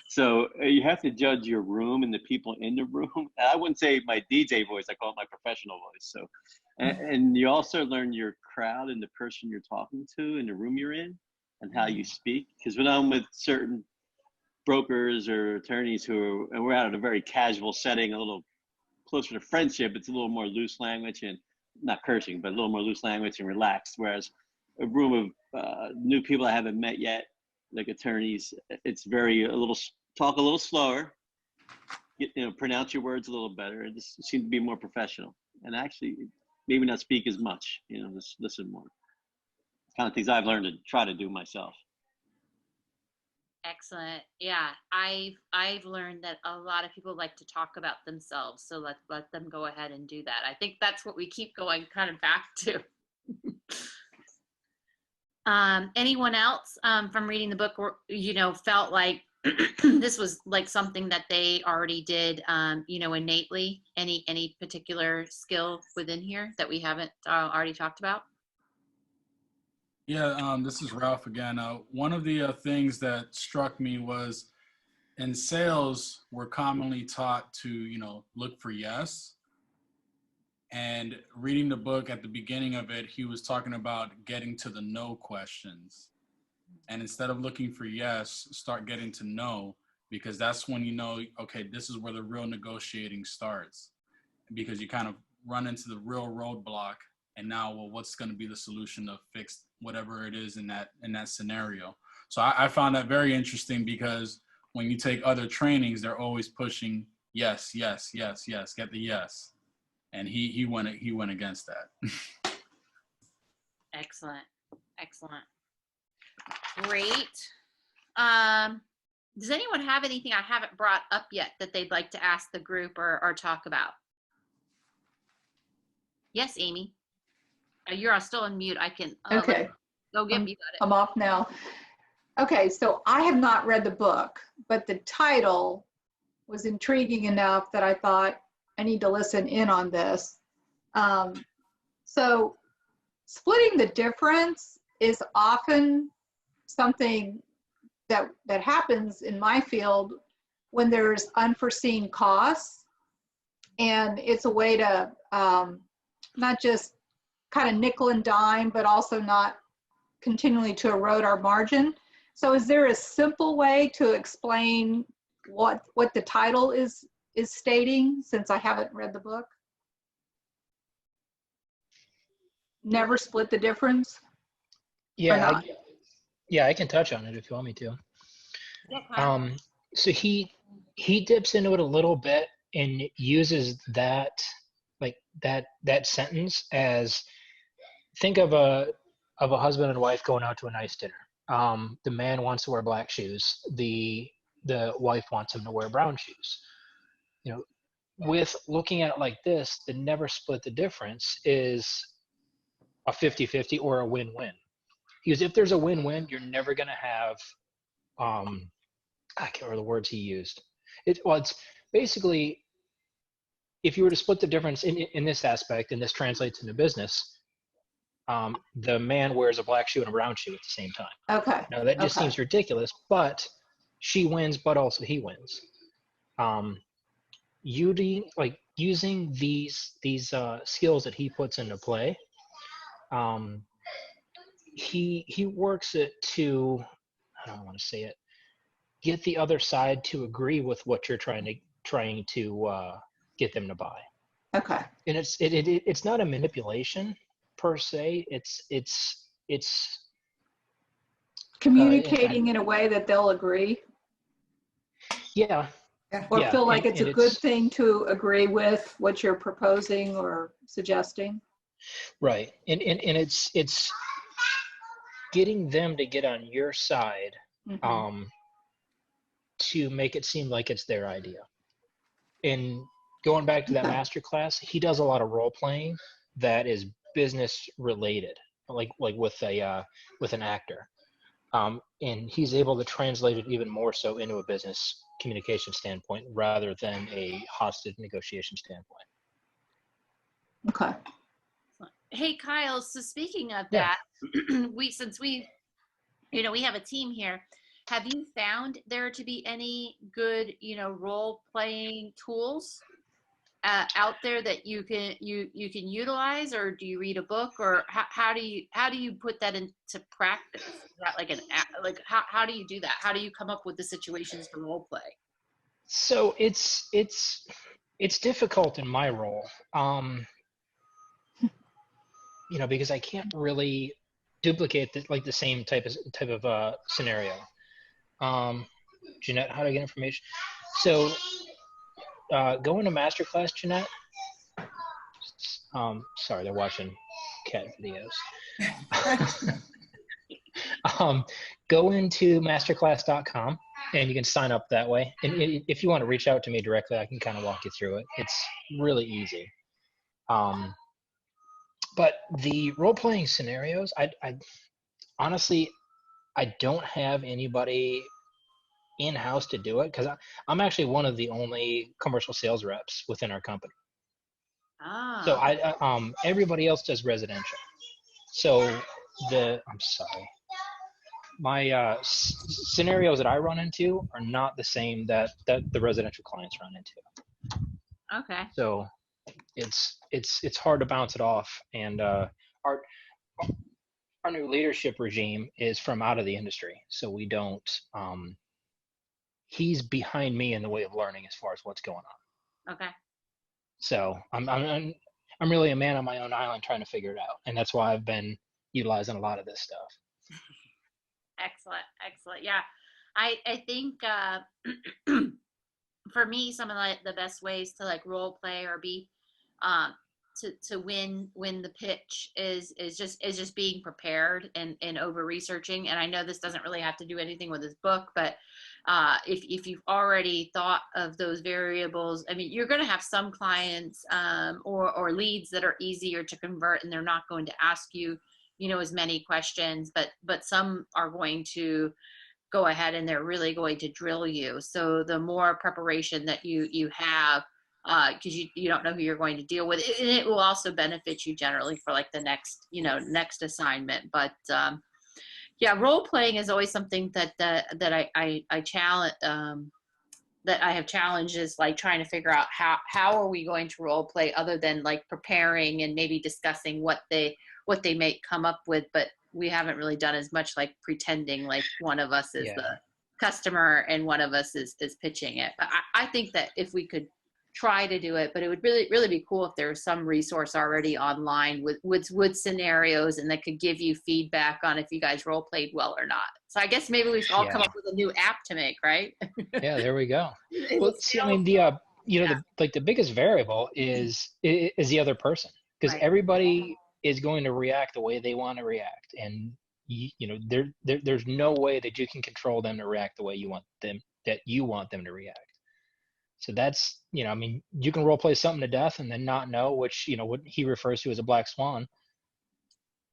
So you have to judge your room and the people in the room. I wouldn't say my DJ voice, I call it my professional voice. So, and you also learn your crowd and the person you're talking to in the room you're in. and how you speak. Because when I'm with certain brokers or attorneys and we're out in a very casual setting, a little closer to friendship, it's a little more loose language and not cursing, but a little more loose language and relaxed. Whereas a room of new people I haven't met yet, like attorneys, it's talk a little slower, pronounce your words a little better, and just seem to be more professional. And actually, maybe not speak as much, just listen more. Kind of things I've learned to try to do myself. Excellent. Yeah, I've learned that a lot of people like to talk about themselves, so let them go ahead and do that. I think that's what we keep going kind of back to. Anyone else from reading the book, felt like this was like something that they already did, innately? Any particular skill within here that we haven't already talked about? Yeah, this is Ralph again. One of the things that struck me was in sales, we're commonly taught to, look for yes. And reading the book at the beginning of it, he was talking about getting to the no questions. And instead of looking for yes, start getting to no, because that's when okay, this is where the real negotiating starts. Because you kind of run into the real roadblock. And now, well, what's going to be the solution to fix whatever it is in that scenario? So I found that very interesting, because when you take other trainings, they're always pushing yes, yes, yes, yes, get the yes, and he went against that. Excellent. Great. Does anyone have anything I haven't brought up yet that they'd like to ask the group or talk about? Yes, Amy. You're still on mute. I can Okay. Go get me. I'm off now. Okay, so I have not read the book, but the title was intriguing enough that I thought I need to listen in on this. So splitting the difference is often something that happens in my field when there's unforeseen costs, and it's a way to not just kind of nickel and dime, but also not continually to erode our margin. So is there a simple way to explain what the title is stating, since I haven't read the book? Never split the difference? Yeah, I can touch on it if you want me to. Yeah, so he dips into it a little bit and uses that sentence as, think of a husband and wife going out to a nice dinner. The man wants to wear black shoes. The wife wants him to wear brown shoes. With looking at it like this, the never split the difference is a 50-50 or a win-win. Because if there's a win-win, you're never going to have, I can't remember the words he used. It's basically, if you were to split the difference in this aspect, and this translates into business, the man wears a black shoe and a brown shoe at the same time. Okay. Now that just seems ridiculous, but she wins, but also he wins. Using these skills that he puts into play, he works it to, I don't want to say it, get the other side to agree with what you're trying to get them to buy. Okay. And it's not a manipulation per se. It's communicating in a way that they'll agree. Yeah. Or feel like it's a good it's thing to agree with what you're proposing or suggesting. right. And it's getting them to get on your side, Mm-hmm. to make it seem like it's their idea. And going back to that master class, he does a lot of role playing that is business related, like with an actor. And he's able to translate it even more so into a business communication standpoint rather than a hostage negotiation standpoint. Okay. Hey, Kyle, so speaking of that, we have a team here. Have you found there to be any good, role-playing tools out there that you can utilize, or do you read a book, or how do you put that into practice? Is that like how do you do that? How do you come up with the situations for role play? So it's difficult in my role, because I can't really duplicate the same type of scenario. Jannette, how to get information? So go into masterclass, Jannette. Sorry, they're watching cat videos. Go into masterclass.com and you can sign up that way. And if you want to reach out to me directly, I can kind of walk you through it. It's really easy. But the role-playing scenarios, I honestly, I don't have anybody in-house to do it because I'm actually one of the only commercial sales reps within our company. So everybody else does residential. So I'm sorry, my scenarios that I run into are not the same that the residential clients run into. Okay. So it's hard to bounce it off, and our new leadership regime is from out of the industry, so we don't. He's behind me in the way of learning as far as what's going on. Okay. So I'm really a man on my own island trying to figure it out, and that's why I've been utilizing a lot of this stuff. Excellent. Yeah, I think for me, some of the best ways to like role play or be to win the pitch is just being prepared and over researching. And I know this doesn't really have to do anything with this book, but if you've already thought of those variables, I mean, you're going to have some clients or leads that are easier to convert, and they're not going to ask you, as many questions, but some are going to go ahead and they're really going to drill you. So the more preparation that you have, because you don't know who you're going to deal with, and it will also benefit you generally for like the next assignment. But yeah, role playing is always something that I challenge, that I have challenges, like trying to figure out how are we going to role play other than like preparing and maybe discussing what they may come up with, but we haven't really done as much like pretending like one of us is the customer and one of us is pitching it. But I think that if we could try to do it, but it would really be cool if there was some resource already online with scenarios and that could give you feedback on if you guys role played well or not. So I guess maybe we've all come up with a new app to make, right? Yeah, there we go. Well, see, I mean, the biggest variable is the other person, because everybody is going to react the way they want to react, and there's no way that you can control them to react the way you want them to react. So that's, I mean, you can role play something to death and then not know, which, what he refers to as a black swan.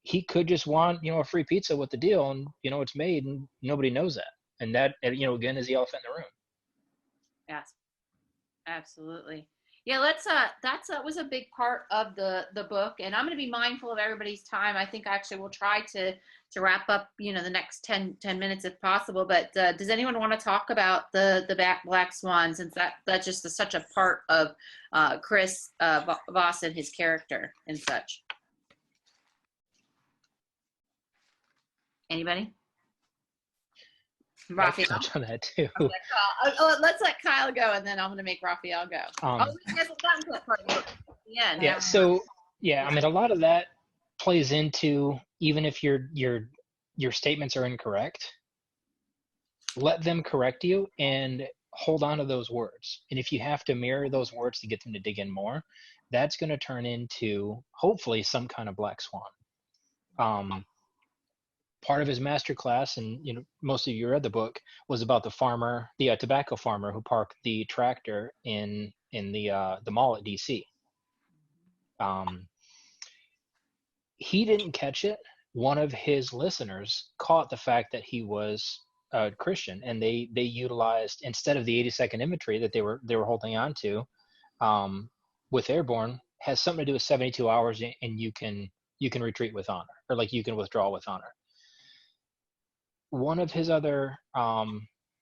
He could just want, a free pizza with the deal, and, it's made and nobody knows that. And that, again, is the elephant in the room. Yes, absolutely. Yeah, that was a big part of the book, and I'm going to be mindful of everybody's time. I think actually we'll try to wrap up, the next 10 minutes if possible. But does anyone want to talk about the black swan, since that's just such a part of Chris Voss and his character and such? Anybody? Rafael. Touch on that too. Okay, let's let Kyle go, and then I'm going to make Rafael go. We hasn't gotten to that part yet. Yeah. So I mean, a lot of that plays into, even if your statements are incorrect, let them correct you and hold on to those words. And if you have to mirror those words to get them to dig in more, that's going to turn into hopefully some kind of black swan. Part of his master class, and most of you read the book, was about the tobacco farmer who parked the tractor in the mall at DC. He didn't catch it. One of his listeners caught the fact that he was Christian, and they utilized, instead of the 80-second imagery that they were holding on to, with Airborne, has something to do with 72 hours, and you can retreat with honor, or like you can withdraw with honor. One of his other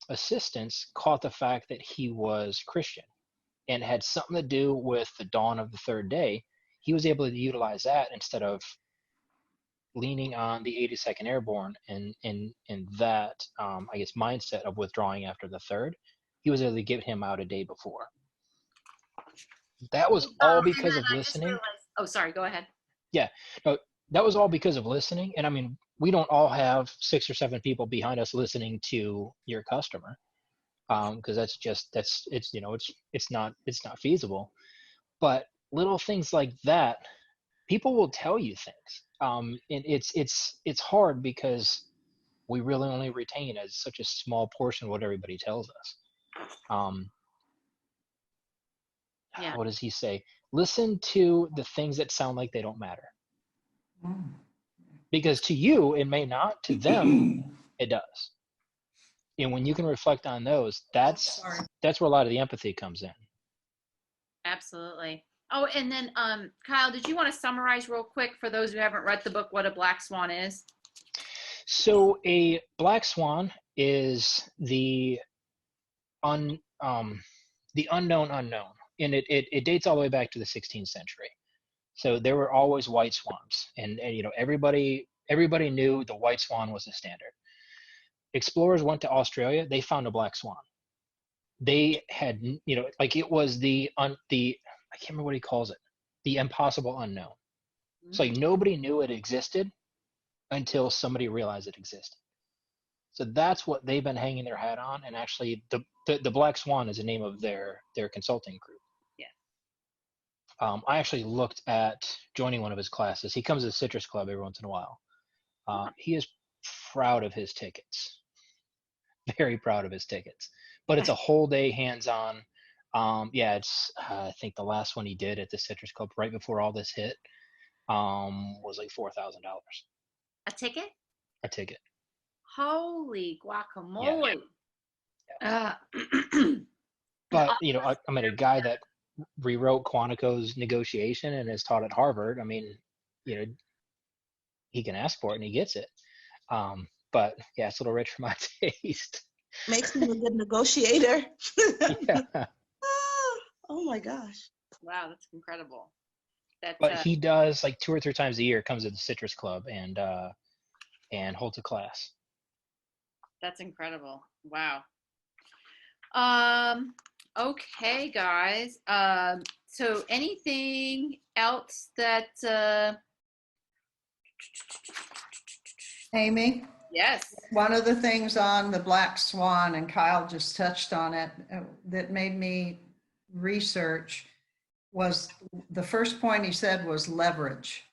assistants caught the fact that he was Christian, and had something to do with the dawn of the third day, he was able to utilize that instead of leaning on the 82nd Airborne and that, I guess, mindset of withdrawing after the third. He was able to get him out a day before. That was all And because then of I just listening. realized, oh, sorry, go ahead. Yeah, no, that was all because of listening. And I mean, we don't all have 6 or 7 people behind us listening to your customer, because it's not feasible. But little things like that, people will tell you things, and it's hard because we really only retain as such a small portion of what everybody tells us. Yeah. What does he say? Listen to the things that sound like they don't matter. Because to you, it may not. To them, it does. And when you can reflect on those, that's where a lot of the empathy comes in. Absolutely. Oh, and then Kyle, did you want to summarize real quick for those who haven't read the book what a black swan is? So a black swan is the unknown unknown, and it dates all the way back to the 16th century. So there were always white swans, and everybody knew the white swan was the standard. Explorers went to Australia, they found a black swan. They had, like, it was the I can't remember what he calls it, the impossible unknown. It's like nobody knew it existed until somebody realized it existed. So that's what they've been hanging their hat on. And actually, the Black Swan is the name of their consulting group. Yeah. I actually looked at joining one of his classes. He comes to the Citrus Club every once in a while. He is proud of his tickets, very proud of his tickets. But it's a whole day hands-on. It's I think the last one he did at the Citrus Club right before all this hit was like $4,000. A ticket? A ticket. Holy guacamole. Yeah. But I mean, a guy that rewrote Quantico's negotiation and is taught at Harvard, I mean, he can ask for it and he gets it. But yeah, it's a little rich for my taste. Makes me a good negotiator. Yeah. Oh my gosh. Wow, that's incredible. But he does like 2 or 3 times a year, comes to the Citrus Club and holds a class. That's incredible. Wow. Okay, guys. So anything else that Amy? Yes. One of the things on the Black Swan, and Kyle just touched on it, that made me research was the first point he said was leverage.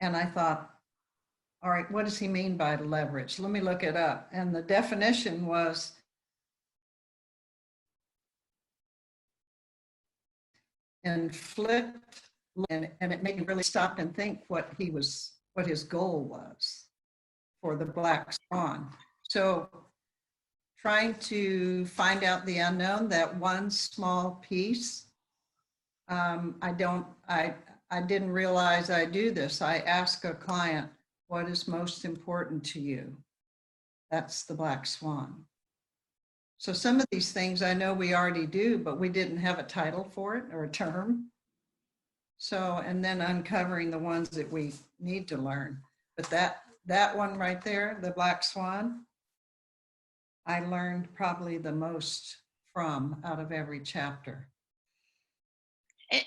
And I thought, all right, what does he mean by leverage? Let me look it up. And the definition was inflict, and it made me really stop and think what his goal was for the Black Swan. So trying to find out the unknown, that one small piece, I didn't realize I do this. I ask a client, what is most important to you? That's the Black Swan. So some of these things I know we already do, but we didn't have a title for it or a term. So, and then uncovering the ones that we need to learn. But that one right there, the Black Swan, I learned probably the most from out of every chapter.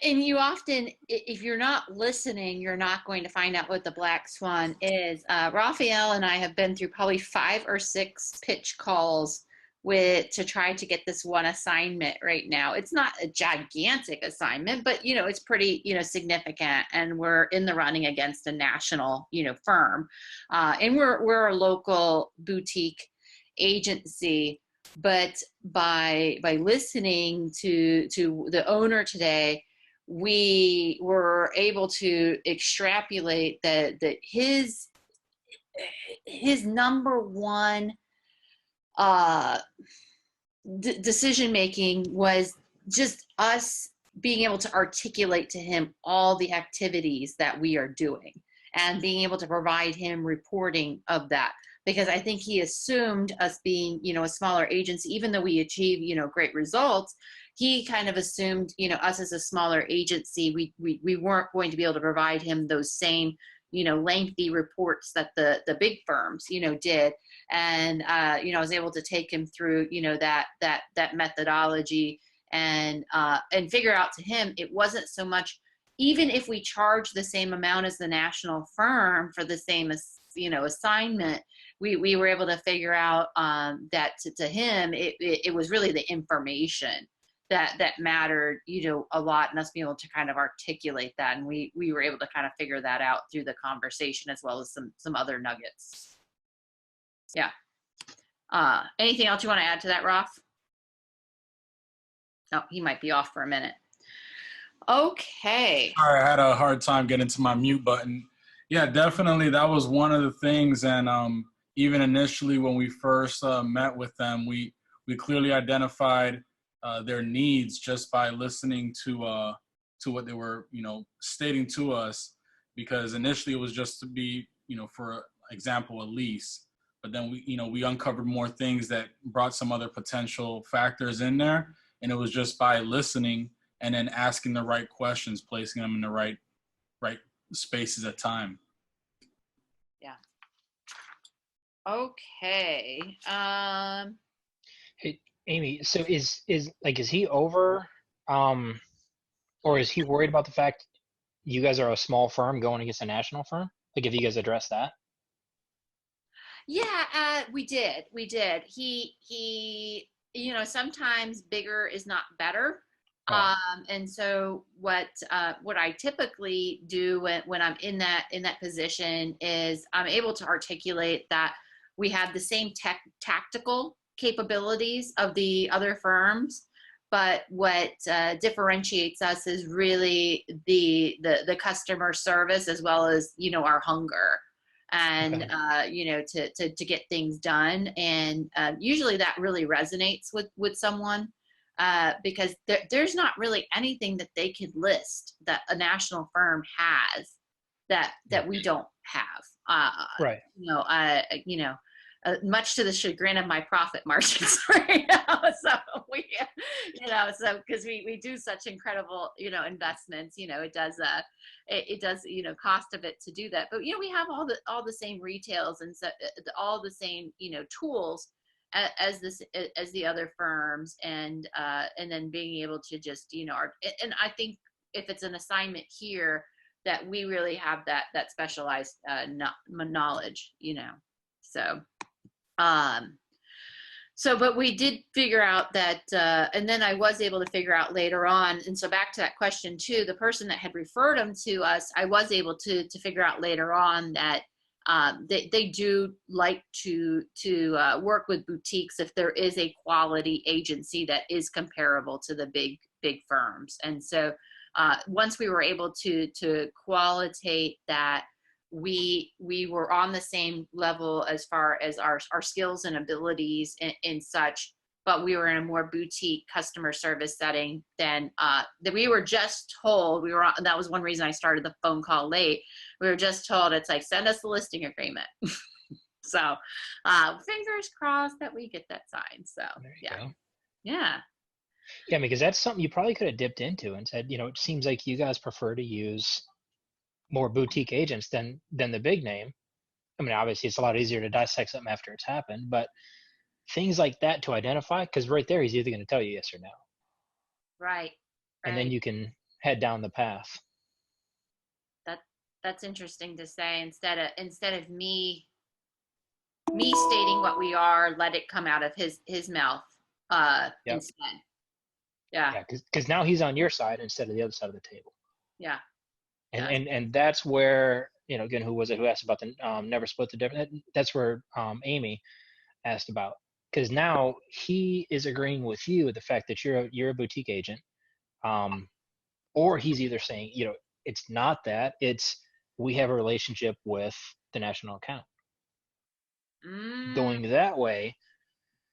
And you often, if you're not listening, you're not going to find out what the Black Swan is. Rafael and I have been through probably 5 or 6 pitch calls to try to get this one assignment right now. It's not a gigantic assignment, but it's pretty significant, and we're in the running against a national firm, and we're a local boutique agency. But by listening to the owner today, we were able to extrapolate that his number one decision making was just us being able to articulate to him all the activities that we are doing and being able to provide him reporting of that. Because I think he assumed us being, a smaller agency, even though we achieve, great results, he kind of assumed, us as a smaller agency, we weren't going to be able to provide him those same, lengthy reports that the big firms, did. And, I was able to take him through, that methodology and figure out to him, it wasn't so much, even if we charge the same amount as the national firm for the same, assignment, we were able to figure out that to him, it was really the information that mattered, a lot, and us being able to kind of articulate that. And we were able to kind of figure that out through the conversation, as well as some other nuggets. Yeah. Anything else you want to add to that, Roth? Oh, he might be off for a minute. Okay. Sorry, I had a hard time getting to my mute button. Yeah, definitely. That was one of the things. And even initially when we first met with them, we clearly identified their needs just by listening to what they were, stating to us, because initially it was just to be, for example, a lease. But then we uncovered more things that brought some other potential factors in there. And it was just by listening and then asking the right questions, placing them in the right spaces at time. Yeah. Okay. Hey, Amy, so is he over, or is he worried about the fact you guys are a small firm going against a national firm? Like, if you guys address that? Yeah, we did. He, sometimes bigger is not better. Right. And so what I typically do when I'm in that position is I'm able to articulate that we have the same tactical capabilities of the other firms, but what differentiates us is really the customer service, as well as our hunger, and Okay. to get things done. And usually that really resonates with someone, because there's not really anything that they could list that a national firm has that we don't have. Right. Much to the chagrin of my profit margins right now. So we, because we do such incredible, investments, it does, cost of it to do that. But, we have all the same retails, and so all the same, tools as the other firms, and then being able to just, and I think if it's an assignment here, that we really have that specialized knowledge, but we did figure out that, and then I was able to figure out later on, and so back to that question too, the person that had referred them to us, I was able to figure out later on that they do like to work with boutiques if there is a quality agency that is comparable to the big firms. And so once we were able to qualitate that, we were on the same level as far as our skills and abilities and such, but we were in a more boutique customer service setting than that we were just told. We were on, that was one reason I started the phone call late. We were just told, it's like, send us the listing agreement. So fingers crossed that we get that signed. So There you go. Yeah. Yeah, because that's something you probably could have dipped into and said, it seems like you guys prefer to use more boutique agents than the big name. I mean, obviously it's a lot easier to dissect something after it's happened, but things like that to identify, because right there he's either going to tell you yes or no. Right. And then you can head down the path. That's interesting to say. Instead of me stating what we are, let it come out of his mouth instead. Yeah. Because now he's on your side instead of the other side of the table. Yeah. And that's where, again, who was it who asked about the never split the difference? That's where Amy asked about, because now he is agreeing with you the fact that you're a boutique agent, or he's either saying, it's not that, it's we have a relationship with the national account. Going that way,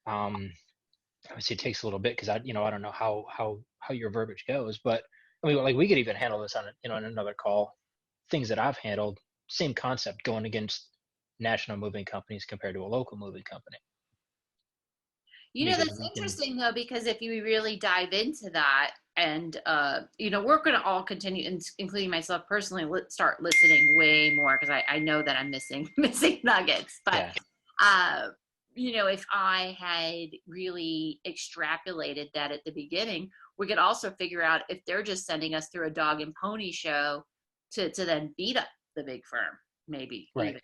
obviously it takes a little bit because I don't know how your verbiage goes, but I mean, like, we could even handle this on on another call. Things that I've handled, same concept, going against national moving companies compared to a local moving company. You know, maybe that's we can- interesting though, because if you really dive into that, and you know, we're going to all continue, including myself personally, start listening way more because I know that I'm missing nuggets. But Yeah. you know, if I had really extrapolated that at the beginning, we could also figure out if they're just sending us through a dog and pony show to then beat up the big firm, maybe Right. even.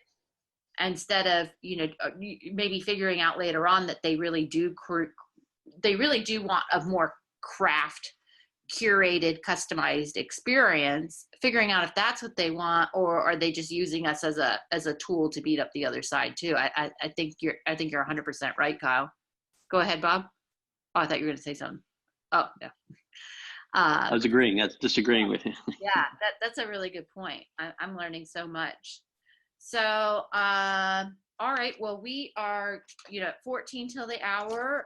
Instead of, you know, maybe figuring out later on that they really do want a more craft curated, customized experience, figuring out if that's what they want, or are they just using us as a tool to beat up the other side too. I think you're 100% right, Kyle. Go ahead, Bob. Oh, I thought you were going to say something. Oh, no. I was agreeing. That's disagreeing with you. Yeah, that's a really good point. I'm learning so much. So, all right. Well, we are, you know, 14 till the hour.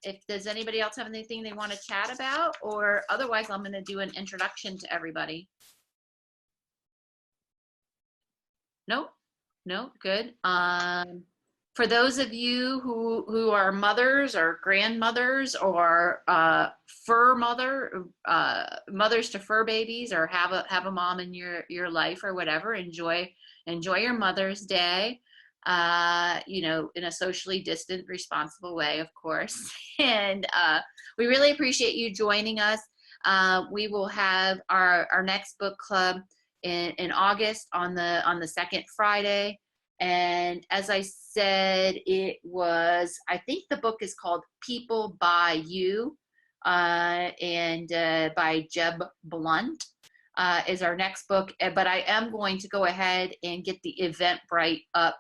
If does anybody else have anything they want to chat about, or otherwise, I'm going to do an introduction to everybody. Nope. No, good. For those of you who are mothers or grandmothers or mothers to fur babies, or have a mom in your life or whatever, enjoy your Mother's Day, you know, in a socially distant, responsible way, of course. And we really appreciate you joining us. We will have our next book club in August on the second Friday. And as I said, I think the book is called People by You, and by Jeb Blunt is our next book. But I am going to go ahead and get the Eventbrite up